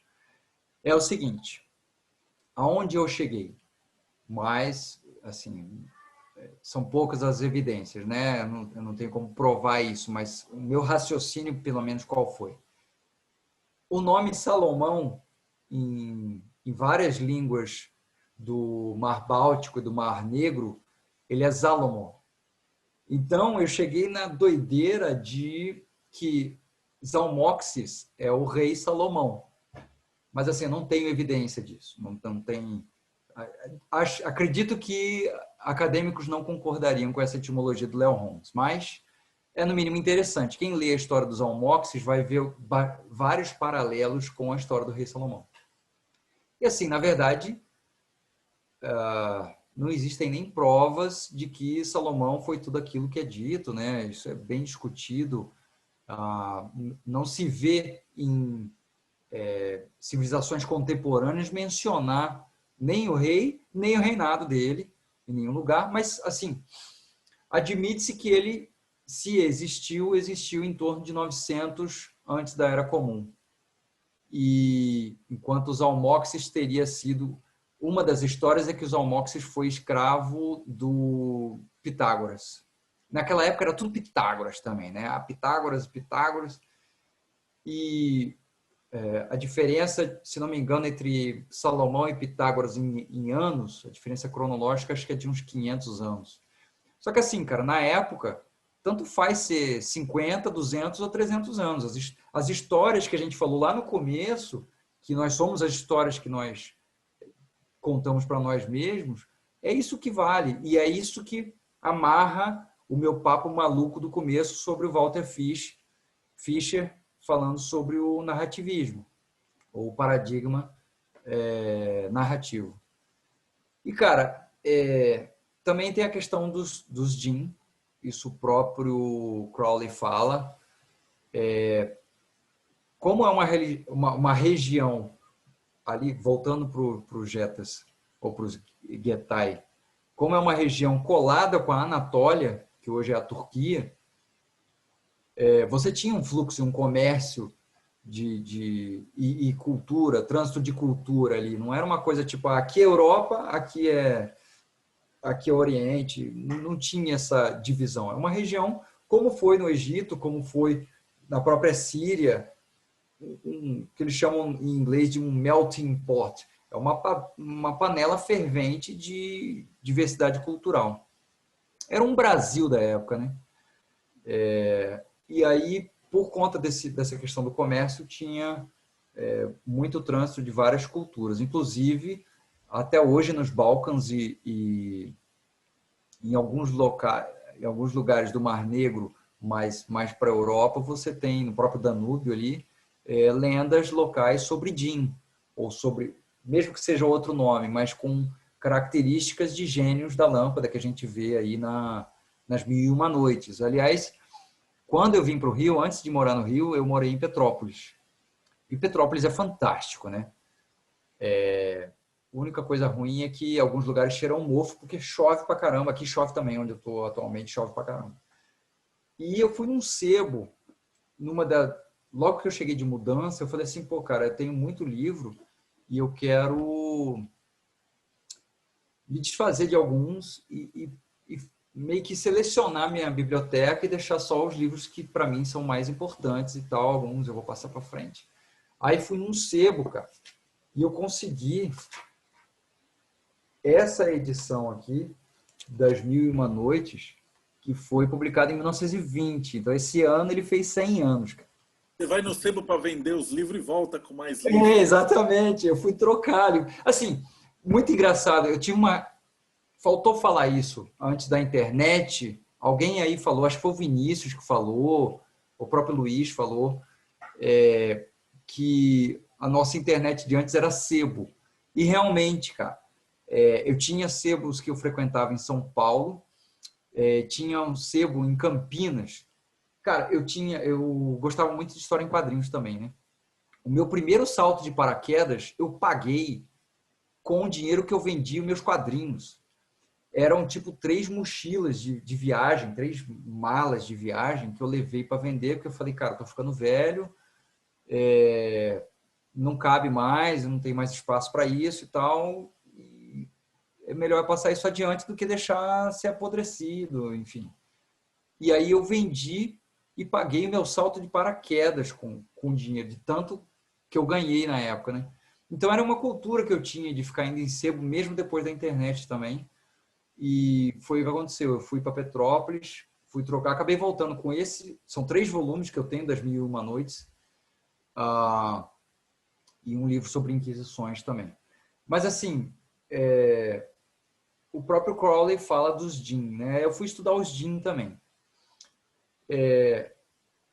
É o seguinte, aonde eu cheguei, mas, assim, são poucas as evidências, né? Eu não tenho como provar isso, mas o meu raciocínio, pelo menos, qual foi? O nome Salomão, em várias línguas do Mar Báltico e do Mar Negro, ele é Salomão. Então, eu cheguei na doideira de que Zalmoxis é o rei Salomão. Mas, assim, eu não tenho evidência disso. Não tem... Acredito que acadêmicos não concordariam com essa etimologia do Léo Holmes, mas é, no mínimo, interessante. Quem lê a história dos Zalmoxis vai ver vários paralelos com a história do rei Salomão. E, assim, na verdade... não existem nem provas de que Salomão foi tudo aquilo que é dito, né? Isso é bem discutido. Não se vê em civilizações contemporâneas mencionar nem o rei, nem o reinado dele em nenhum lugar, mas, assim, admite-se que ele, se existiu em torno de 900 antes da Era Comum. E enquanto os Almoxes teria sido... Uma das histórias é que os Almoxes foi escravo do Pitágoras. Naquela época era tudo Pitágoras também, né? Pitágoras. E a diferença, se não me engano, entre Salomão e Pitágoras em anos, a diferença cronológica, acho que é de uns 500 anos. Só que assim, cara, na época, tanto faz ser 50, 200 ou 300 anos. As histórias que a gente falou lá no começo, que nós somos as histórias que nós contamos para nós mesmos, é isso que vale. E é isso que amarra o meu papo maluco do começo sobre o Walter Fischer, falando sobre o narrativismo, ou o paradigma narrativo. E, cara, também tem a questão dos Jin, isso o próprio Crowley fala. Como é uma região ali, voltando para os Getas, ou para os Getai, como é uma região colada com a Anatólia, que hoje é a Turquia, você tinha um fluxo, um comércio e cultura, trânsito de cultura ali. Não era uma coisa tipo, aqui é Europa, aqui é Oriente. Não tinha essa divisão. É uma região, como foi no Egito, como foi na própria Síria, que eles chamam em inglês de um melting pot. É uma panela fervente de diversidade cultural. Era um Brasil da época, né? E aí, por conta dessa questão do comércio, tinha muito trânsito de várias culturas. Inclusive, até hoje, nos Balcãs e em alguns lugares do Mar Negro, mais para a Europa, você tem, no próprio Danúbio ali, lendas locais sobre Jin, ou sobre, mesmo que seja outro nome, mas com características de gênios da lâmpada que a gente vê aí nas Mil e Uma Noites. Aliás, quando eu vim para o Rio, antes de morar no Rio, eu morei em Petrópolis. E Petrópolis é fantástico, né? A única coisa ruim é que alguns lugares cheiram mofo, porque chove pra caramba. Aqui chove também, onde eu estou atualmente, chove pra caramba. E eu fui num sebo, logo que eu cheguei de mudança, eu falei assim, pô, cara, eu tenho muito livro e eu quero me desfazer de alguns e meio que selecionar minha biblioteca e deixar só os livros que para mim são mais importantes e tal. Alguns eu vou passar para frente. Aí fui num sebo, cara, e eu consegui essa edição aqui das Mil e Uma Noites, que foi publicada em 1920. Então, esse ano ele fez 100 anos, cara. Você vai no sebo para vender os livros e volta com mais livros. Exatamente. Eu fui trocar. Assim, muito engraçado. Faltou falar isso antes da internet. Alguém aí falou, acho que foi o Vinícius que falou, o próprio Luiz falou, que a nossa internet de antes era sebo. E realmente, cara, eu tinha sebos que eu frequentava em São Paulo, tinha um sebo em Campinas. Cara, eu gostava muito de história em quadrinhos também, né? O meu primeiro salto de paraquedas, eu paguei com o dinheiro que eu vendi os meus quadrinhos. eram tipo 3 mochilas de viagem, 3 malas de viagem que eu levei para vender, porque eu falei, cara, tô ficando velho, não cabe mais, não tem mais espaço para isso e tal, e é melhor passar isso adiante do que deixar ser apodrecido, enfim. E aí eu vendi e paguei o meu salto de paraquedas com dinheiro, de tanto que eu ganhei na época, né? Então era uma cultura que eu tinha de ficar indo em sebo, mesmo depois da internet também. E foi o que aconteceu. Eu fui para Petrópolis, fui trocar, acabei voltando com esse. São 3 volumes que eu tenho das Mil e Uma Noites, e um livro sobre inquisições também. Mas assim, o próprio Crowley fala dos Jinn, né? Eu fui estudar os Jinn também.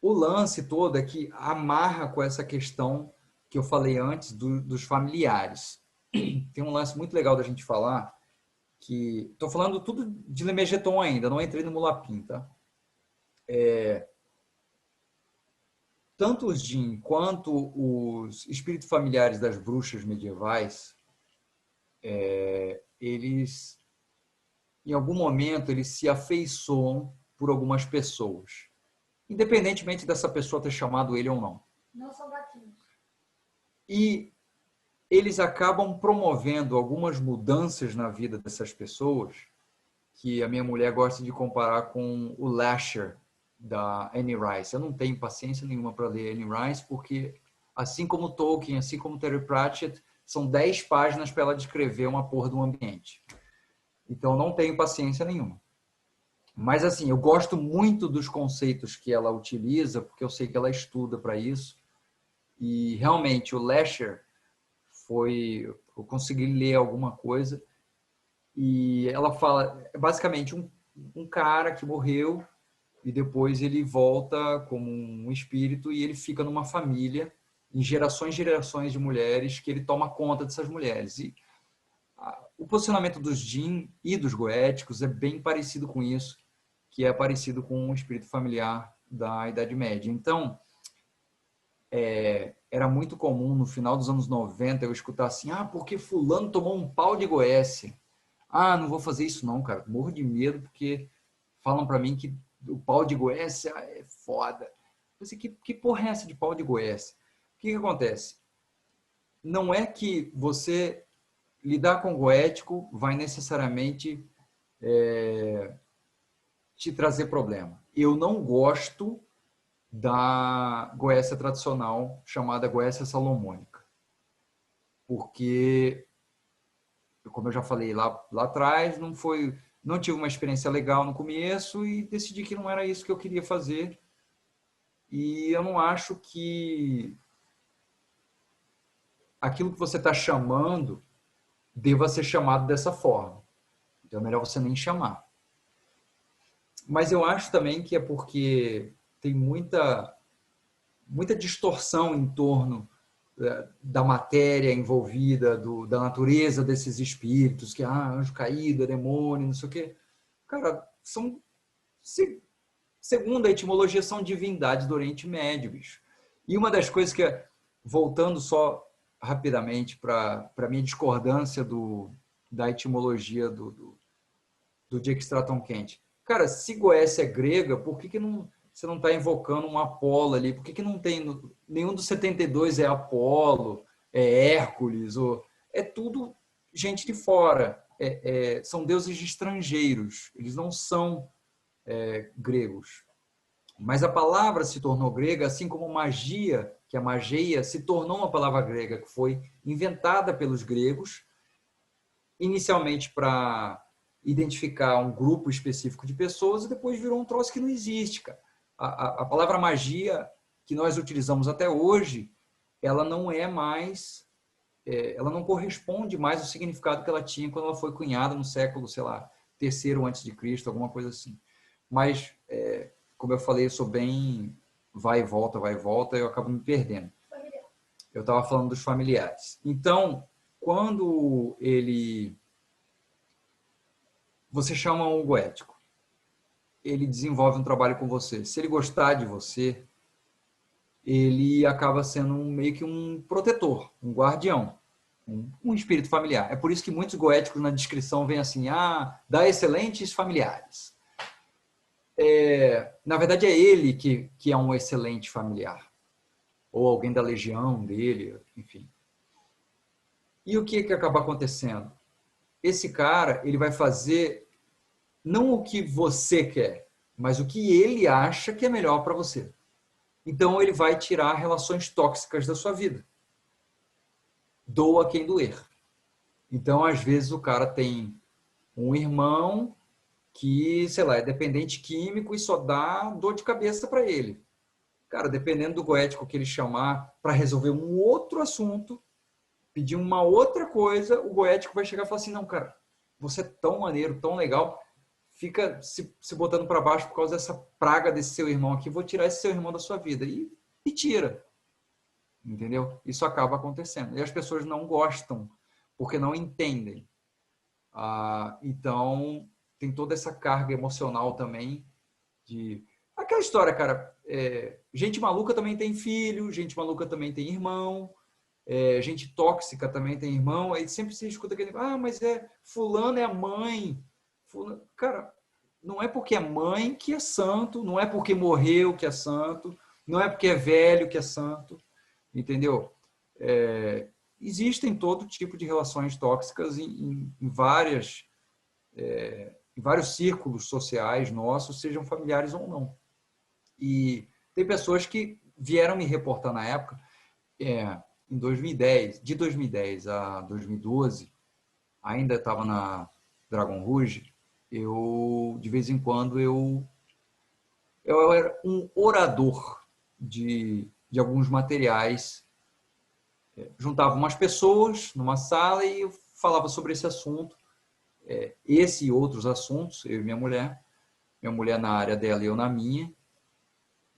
O lance todo é que amarra com essa questão que eu falei antes dos familiares. Tem um lance muito legal da gente falar, que estou falando tudo de Lemegeton ainda, não entrei no Mulapim, tá? Tanto os Jinn quanto os espíritos familiares das bruxas medievais, eles, em algum momento, eles se afeiçoam por algumas pessoas, independentemente dessa pessoa ter chamado ele ou não. Não são gatinhos. E eles acabam promovendo algumas mudanças na vida dessas pessoas, que a minha mulher gosta de comparar com o Lasher, da Anne Rice. Eu não tenho paciência nenhuma para ler Anne Rice, porque, assim como Tolkien, assim como Terry Pratchett, são 10 páginas para ela descrever uma porra de um ambiente. Então, não tenho paciência nenhuma. Mas, assim, eu gosto muito dos conceitos que ela utiliza, porque eu sei que ela estuda para isso. E, realmente, o Lasher foi... Eu consegui ler alguma coisa. E ela fala, basicamente, um cara que morreu e depois ele volta como um espírito e ele fica numa família, em gerações e gerações de mulheres, que ele toma conta dessas mulheres. E o posicionamento dos Jinn e dos goéticos é bem parecido com isso, que é parecido com o espírito familiar da Idade Média. Então, era muito comum no final dos anos 90 eu escutar assim, porque fulano tomou um pau de goécia. Não vou fazer isso não, cara. Morro de medo porque falam para mim que o pau de goécia é foda. Eu pensei, que porra é essa de pau de goécia? O que acontece? Não é que você lidar com goético vai necessariamente te trazer problema. Eu não gosto da goécia tradicional chamada goécia salomônica. Porque, como eu já falei lá atrás, não tive uma experiência legal no começo e decidi que não era isso que eu queria fazer. E eu não acho que aquilo que você está chamando deva ser chamado dessa forma. Então é melhor você nem chamar. Mas eu acho também que é porque tem muita distorção em torno da matéria envolvida, da natureza desses espíritos, que anjo caído, é demônio, não sei o quê. Cara, segundo a etimologia, são divindades do Oriente Médio, bicho. E uma das coisas que, voltando só rapidamente para a minha discordância da etimologia do Jake Stratton Kent. Cara, se Goécia é grega, por que você não está invocando um Apolo ali? Por que não tem... Nenhum dos 72 é Apolo, é Hércules, é tudo gente de fora. São deuses estrangeiros. Eles não são gregos. Mas a palavra se tornou grega, assim como magia, que a magia se tornou uma palavra grega, que foi inventada pelos gregos, inicialmente para identificar um grupo específico de pessoas e depois virou um troço que não existe, cara. A palavra magia que nós utilizamos até hoje, ela não é mais, ela não corresponde mais ao significado que ela tinha quando ela foi cunhada no século, sei lá, terceiro antes de Cristo, alguma coisa assim. Mas, como eu falei, eu sou bem vai e volta, eu acabo me perdendo. Eu estava falando dos familiares. Então, quando você chama um goético, ele desenvolve um trabalho com você. Se ele gostar de você, ele acaba sendo meio que um protetor, um guardião. um espírito familiar. É por isso que muitos goéticos na descrição vêm assim, dá excelentes familiares. Na verdade, é ele que é um excelente familiar. Ou alguém da legião dele, enfim. E o que acaba acontecendo? Esse cara, ele vai fazer não o que você quer, mas o que ele acha que é melhor para você. Então, ele vai tirar relações tóxicas da sua vida. Doa quem doer. Então, às vezes, o cara tem um irmão que, sei lá, é dependente químico e só dá dor de cabeça para ele. Cara, dependendo do goético que ele chamar para resolver um outro assunto, pedir uma outra coisa, o goético vai chegar e falar assim, não, cara, você é tão maneiro, tão legal, fica se botando para baixo por causa dessa praga desse seu irmão aqui, vou tirar esse seu irmão da sua vida. E tira. Entendeu? Isso acaba acontecendo. E as pessoas não gostam, porque não entendem. Então, tem toda essa carga emocional também de... Aquela história, cara, gente maluca também tem filho, gente maluca também tem irmão, gente tóxica também tem irmão, aí sempre se escuta aquele, mas fulano é a mãe. Fulano... Cara, não é porque é mãe que é santo, não é porque morreu que é santo, não é porque é velho que é santo, entendeu? Existem todo tipo de relações tóxicas em vários círculos sociais nossos, sejam familiares ou não. E tem pessoas que vieram me reportar na época, em 2010, de 2010 a 2012, ainda estava na Dragon Rouge, de vez em quando, eu era um orador de alguns materiais, juntava umas pessoas numa sala e eu falava sobre esse assunto, esse e outros assuntos, eu e minha mulher na área dela e eu na minha,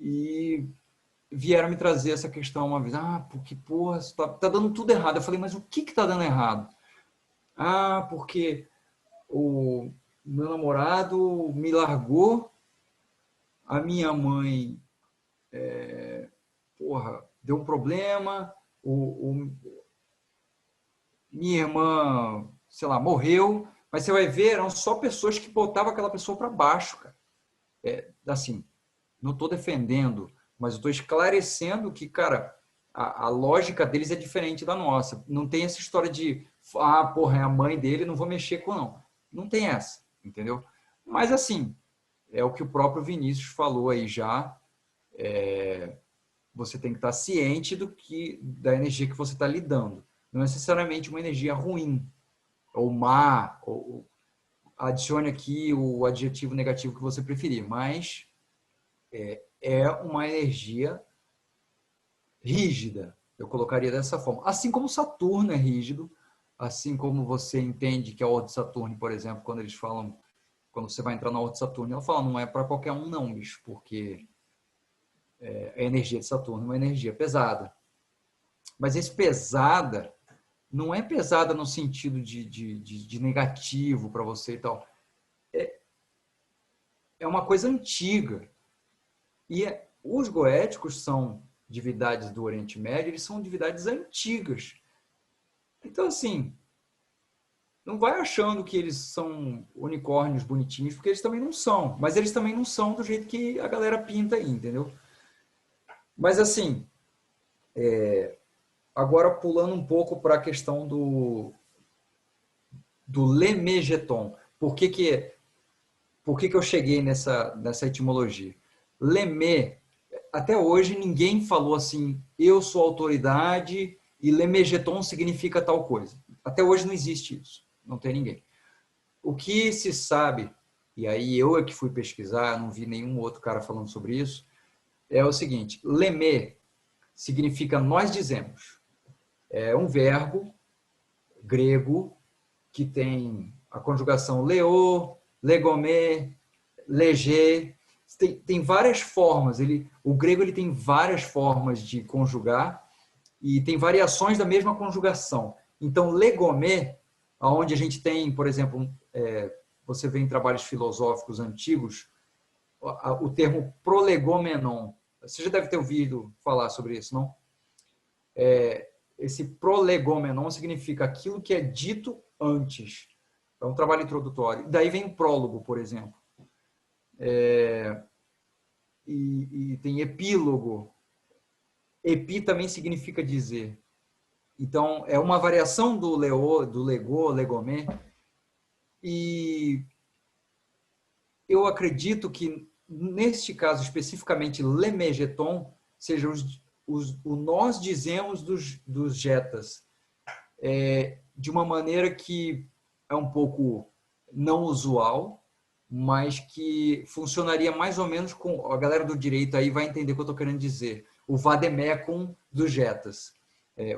e vieram me trazer essa questão uma vez, porque, porra, tá dando tudo errado. Eu falei, mas o que tá dando errado? Porque o meu namorado me largou, a minha mãe, deu um problema, minha irmã, sei lá, morreu, mas você vai ver, eram só pessoas que botavam aquela pessoa para baixo, cara. Assim, não estou defendendo, mas eu estou esclarecendo que, cara, a lógica deles é diferente da nossa. Não tem essa história de, é a mãe dele, não vou mexer com não. Não tem essa, entendeu? Mas, assim, é o que o próprio Vinícius falou aí já. Você tem que estar ciente da energia que você está lidando. Não é necessariamente uma energia ruim ou má, ou adicione aqui o adjetivo negativo que você preferir, mas é uma energia rígida, eu colocaria dessa forma. Assim como Saturno é rígido, assim como você entende que a Ordem de Saturno, por exemplo, quando eles falam, quando você vai entrar na Ordem de Saturno, ela fala, não é para qualquer um não, bicho, porque a energia de Saturno é uma energia pesada. Mas esse pesada não é pesada no sentido de negativo para você e tal. É uma coisa antiga. E os goéticos são divindades do Oriente Médio, eles são divindades antigas. Então, assim, não vai achando que eles são unicórnios bonitinhos, porque eles também não são. Mas eles também não são do jeito que a galera pinta aí, entendeu? Mas, assim, agora pulando um pouco para a questão do Lemegeton. Por que eu cheguei nessa etimologia? Lemé, até hoje ninguém falou assim, eu sou autoridade e Lemegeton significa tal coisa. Até hoje não existe isso, não tem ninguém. O que se sabe, e aí eu é que fui pesquisar, não vi nenhum outro cara falando sobre isso, é o seguinte, Lemé significa nós dizemos. É um verbo grego que tem a conjugação leo, legomé, leger. Tem várias formas. O grego ele tem várias formas de conjugar e tem variações da mesma conjugação. Então, legomé, onde a gente tem, por exemplo, você vê em trabalhos filosóficos antigos, o termo prolegomenon. Você já deve ter ouvido falar sobre isso, não? esse prolegomenon significa aquilo que é dito antes. É um trabalho introdutório. Daí vem o prólogo, por exemplo. E tem epílogo. Epi também significa dizer. Então, é uma variação do legô, legomé. E eu acredito que, neste caso especificamente, lemegeton, seja o nós dizemos dos jetas, de uma maneira que é um pouco não usual, mas que funcionaria mais ou menos com... A galera do direito aí vai entender o que eu estou querendo dizer. O vademecum dos jetas.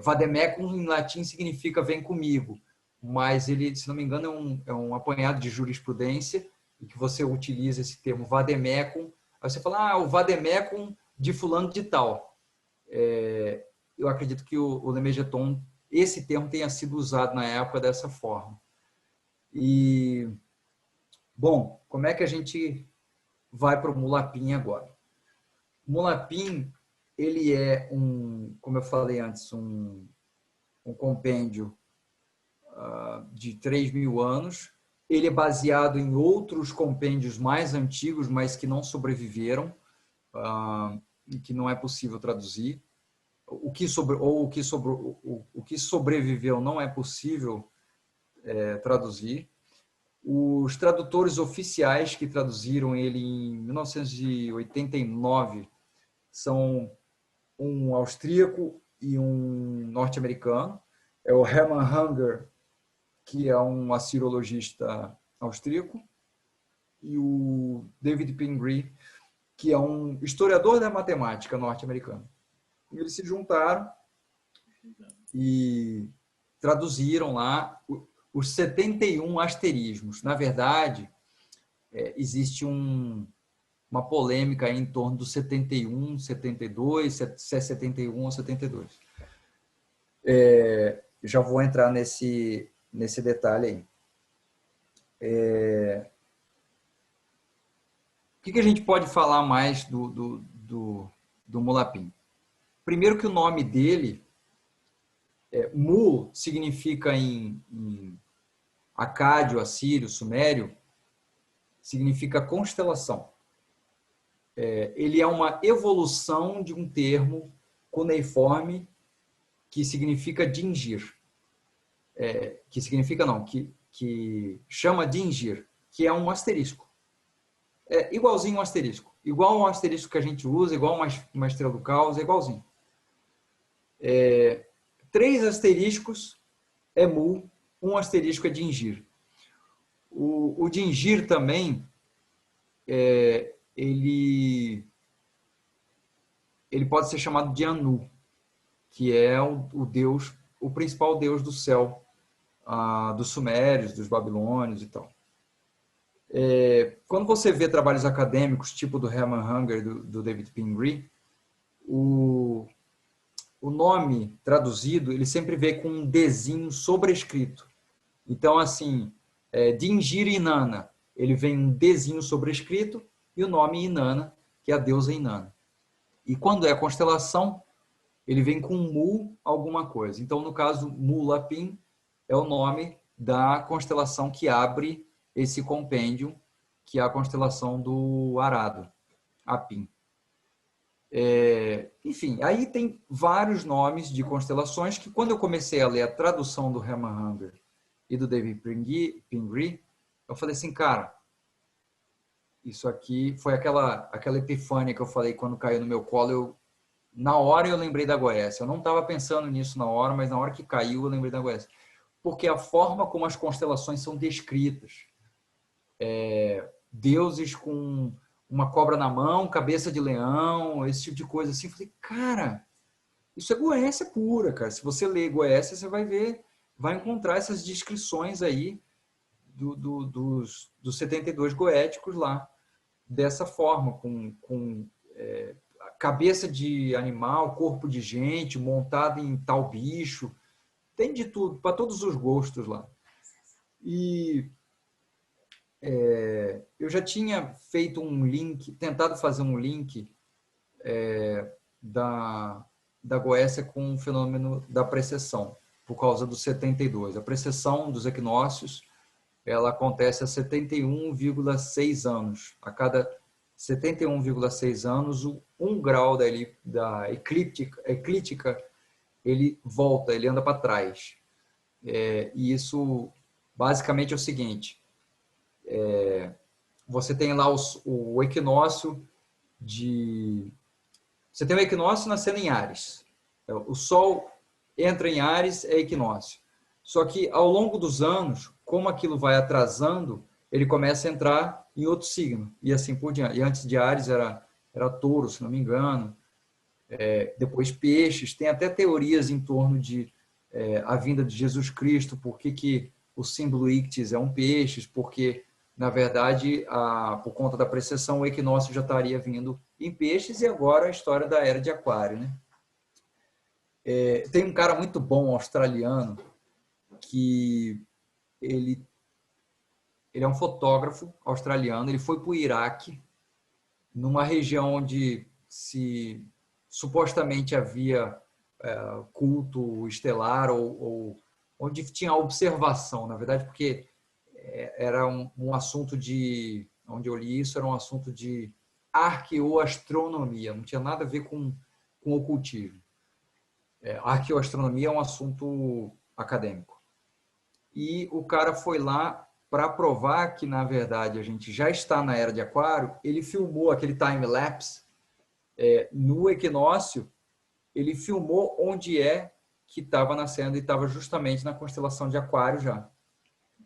Vademecum em latim significa vem comigo, mas ele, se não me engano, é um apanhado de jurisprudência e que você utiliza esse termo vademecum. Aí você fala, o vademecum de fulano de tal. Eu acredito que o lemegeton, esse termo tenha sido usado na época dessa forma. E, bom, como é que a gente vai para o Mulapin agora? O Mulapin, ele é como eu falei antes, um compêndio de 3.000 anos. Ele é baseado em outros compêndios mais antigos, mas que não sobreviveram, e que não é possível traduzir. O que sobreviveu não é possível traduzir. Os tradutores oficiais que traduziram ele em 1989 são um austríaco e um norte-americano. É o Hermann Hanger, que é um assirologista austríaco, e o David Pingree, que é um historiador da matemática norte-americano. Eles se juntaram e traduziram lá os 71 asterismos. Na verdade, existe uma polêmica aí em torno dos 71, 72, se é 71 ou 72. Já vou entrar nesse detalhe aí. O que a gente pode falar mais do Mulapin? Primeiro que o nome dele, Mul, significa em acádio, assírio, sumério, significa constelação. Ele é uma evolução de um termo cuneiforme que significa dingir. Que significa não, que chama dingir, que é um asterisco. Igualzinho um asterisco. Igual um asterisco que a gente usa, igual uma estrela do caos, é igualzinho. 3 asteriscos é Mul, 1 asterisco é dingir. O dingir também, ele pode ser chamado de Anu, que é o deus, o principal deus do céu, dos sumérios, dos babilônios e tal. Quando você vê trabalhos acadêmicos, tipo do Hermann Hanger, do David Pingree, o nome traduzido, ele sempre vem com um Dzinho sobrescrito. Então, assim, Dingir Inanna, ele vem um Dzinho sobrescrito e o nome Inanna, que é a deusa Inanna. E quando é a constelação, ele vem com Mu alguma coisa. Então, no caso, Mulapin é o nome da constelação que abre esse compêndio, que é a constelação do Arado, Apim. Enfim, aí tem vários nomes de constelações que, quando eu comecei a ler a tradução do Hermann Hanger e do David Pingree, eu falei assim, cara, isso aqui foi aquela epifânia que eu falei quando caiu no meu colo. Na hora eu lembrei da Goécia. Eu não estava pensando nisso na hora, mas na hora que caiu eu lembrei da Goécia. Porque a forma como as constelações são descritas, deuses com uma cobra na mão, cabeça de leão, esse tipo de coisa assim. Eu falei, cara, isso é Goécia pura, cara. Se você ler Goécia, você vai ver, vai encontrar essas descrições aí dos 72 goéticos lá, dessa forma, com cabeça de animal, corpo de gente, montado em tal bicho. Tem de tudo, para todos os gostos lá. E eu já tinha feito um link, tentado fazer um link da Goécia com o fenômeno da precessão, por causa do 72. A precessão dos equinócios, ela acontece a 71,6 anos. A cada 71,6 anos, o 1 grau da eclíptica, ele volta, ele anda para trás. E isso, basicamente, é o seguinte. Você tem lá o equinócio de... Você tem o equinócio nascendo em Áries. O Sol entra em Áries, é equinócio. Só que, ao longo dos anos, como aquilo vai atrasando, ele começa a entrar em outro signo, e assim por diante. E antes de Áries era Touro, se não me engano. Depois Peixes. Tem até teorias em torno de a vinda de Jesus Cristo, por que o símbolo ictis é um peixes, porque, na verdade, por conta da precessão, o equinócio já estaria vindo em peixes, e agora a história da era de Aquário, né? Tem um cara muito bom, australiano, que ele é um fotógrafo australiano, ele foi para o Iraque, numa região onde supostamente havia culto estelar, ou onde tinha observação, na verdade, porque era um assunto onde eu li isso, era um assunto de arqueoastronomia, não tinha nada a ver com ocultismo. Arqueoastronomia é um assunto acadêmico. E o cara foi lá para provar que, na verdade, a gente já está na era de Aquário. Ele filmou aquele time-lapse no equinócio, ele filmou onde que estava nascendo, e estava justamente na constelação de Aquário já.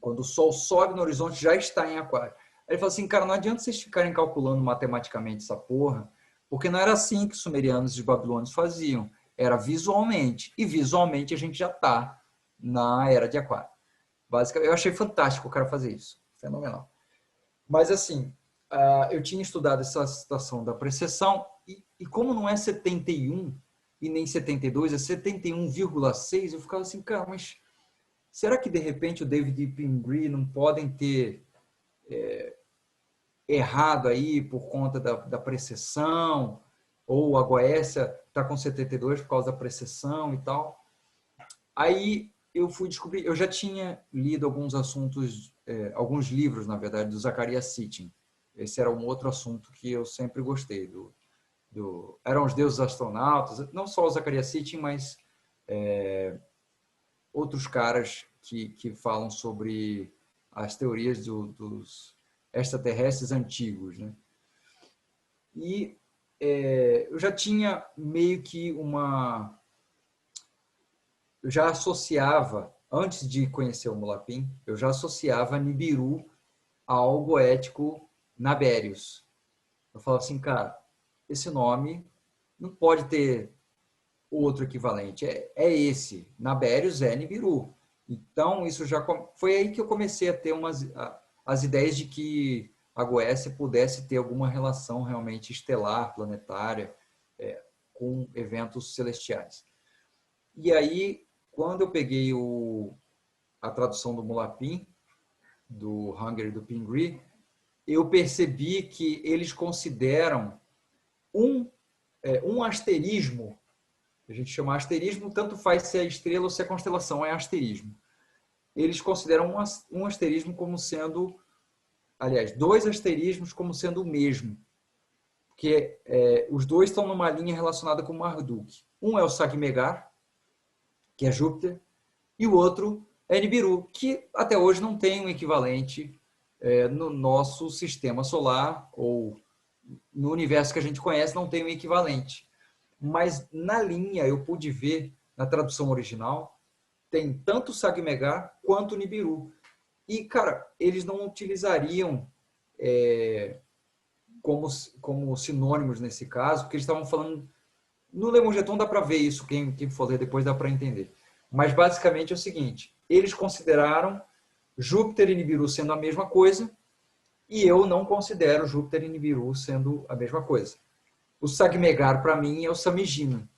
Quando o Sol sobe no horizonte, já está em Aquário. Aí ele falou assim, cara, não adianta vocês ficarem calculando matematicamente essa porra, porque não era assim que os sumerianos e os babilônios faziam. Era visualmente. E visualmente a gente já está na era de Aquário. Basicamente, eu achei fantástico o cara fazer isso. Fenomenal. Mas assim, eu tinha estudado essa situação da precessão, e como não é 71 e nem 72, é 71,6, eu ficava assim, cara, mas será que de repente o David e Pingree não podem ter errado aí por conta da precessão? Ou a Goécia está com 72 por causa da precessão e tal? Aí eu fui descobrir, eu já tinha lido alguns assuntos, alguns livros, na verdade, do Zecharia Sitchin. Esse era um outro assunto que eu sempre gostei. Eram os deuses astronautas, não só o Zecharia Sitchin, mas outros caras que falam sobre as teorias dos extraterrestres antigos, né? E eu já tinha meio que eu já associava, antes de conhecer o Mulapim, eu já associava Nibiru ao goético Nabérios. Eu falava assim, cara, esse nome não pode ter outro equivalente. É esse. Nabérios é Nibiru. Então, isso já foi aí que eu comecei a ter as ideias de que a Goécia pudesse ter alguma relação realmente estelar, planetária, com eventos celestiais. E aí, quando eu peguei a tradução do Mulapim, do Hunger e do Pingree, eu percebi que eles consideram um asterismo, a gente chama asterismo, tanto faz se é estrela ou se é constelação, é asterismo. Eles consideram um asterismo como sendo, aliás, 2 asterismos como sendo o mesmo, porque os dois estão numa linha relacionada com Marduk. Um é o Sagimegar, que é Júpiter, e o outro é Nibiru, que até hoje não tem um equivalente no nosso sistema solar, ou no universo que a gente conhece, não tem um equivalente. Mas na linha, eu pude ver, na tradução original, tem tanto o Sagimegar quanto o Nibiru. E, cara, eles não utilizariam como sinônimos nesse caso, porque eles estavam falando... No Lemongeton dá para ver isso, quem for ler depois dá para entender. Mas basicamente é o seguinte, eles consideraram Júpiter e Nibiru sendo a mesma coisa, e eu não considero Júpiter e Nibiru sendo a mesma coisa. O Sagimegar, para mim, é o Samigina,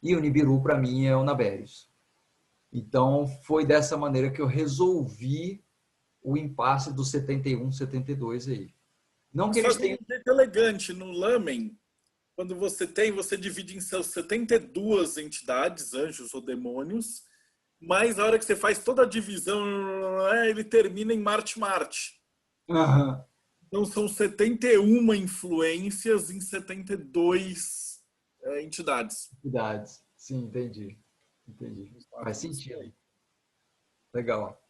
e o Nibiru, para mim, é o Nabérios. Então, foi dessa maneira que eu resolvi o impasse do 71, 72 aí. Não que eles tenham... um jeito elegante no Lamen, quando você divide em seus 72 entidades, anjos ou demônios, mas a hora que você faz toda a divisão, ele termina em Marte-Marte. Aham. Então são 71 influências em 72 entidades. Idades. Sim, entendi. Entendi. Faz sentido. Legal.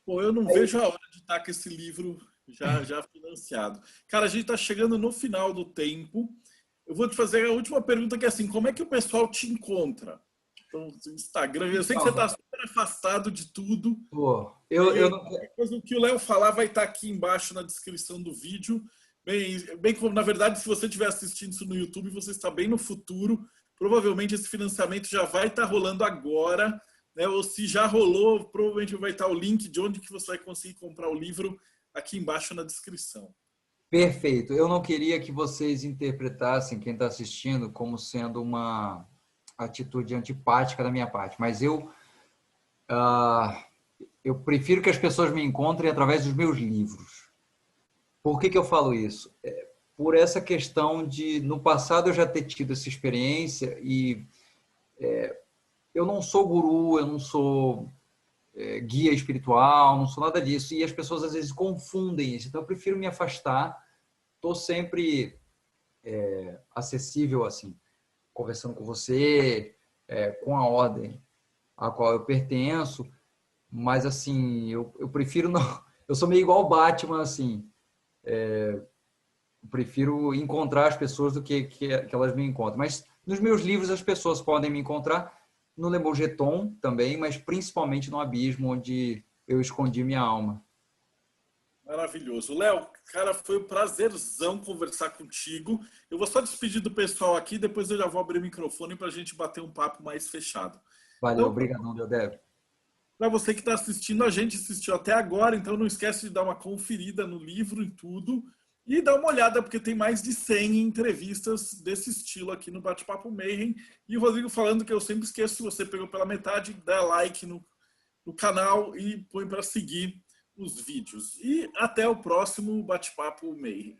Pô, eu não vejo a hora de estar com esse livro já financiado. Cara, a gente está chegando no final do tempo. Eu vou te fazer a última pergunta, que é assim, como é que o pessoal te encontra? Então, Instagram, eu sei que você está super afastado de tudo. Pô, E eu aí, não. depois o que o Léo falar vai estar aqui embaixo na descrição do vídeo. Bem como, na verdade, se você estiver assistindo isso no YouTube, você está bem no futuro. Provavelmente esse financiamento já vai estar rolando agora, né? Ou se já rolou, provavelmente vai estar o link de onde que você vai conseguir comprar o livro aqui embaixo na descrição. Perfeito. Eu não queria que vocês interpretassem, quem está assistindo, como sendo uma atitude antipática da minha parte, mas eu prefiro que as pessoas me encontrem através dos meus livros. Por que eu falo isso? Por essa questão de, no passado, eu já ter tido essa experiência e eu não sou guru, eu não sou guia espiritual, não sou nada disso, e as pessoas às vezes confundem isso, então eu prefiro me afastar. Estou sempre acessível, assim, conversando com você, com a ordem a qual eu pertenço, mas, assim, eu prefiro não... Eu sou meio igual o Batman, assim, eu prefiro encontrar as pessoas do que elas me encontram. Mas nos meus livros as pessoas podem me encontrar no Le Jeton também, mas principalmente no Abismo, onde eu escondi minha alma. Maravilhoso. Léo, cara, foi um prazerzão conversar contigo. Eu vou só despedir do pessoal aqui, depois eu já vou abrir o microfone para a gente bater um papo mais fechado. Valeu, Então, obrigadão, Deodébio. para você que está assistindo, a gente assistiu até agora, então não esquece de dar uma conferida no livro e tudo. E dá uma olhada, porque tem mais de 100 entrevistas desse estilo aqui no Bate-Papo Mayhem. E o Rodrigo falando que eu sempre esqueço, se você pegou pela metade, dá like no canal e põe para seguir os vídeos. E até o próximo Bate-Papo Mayhem.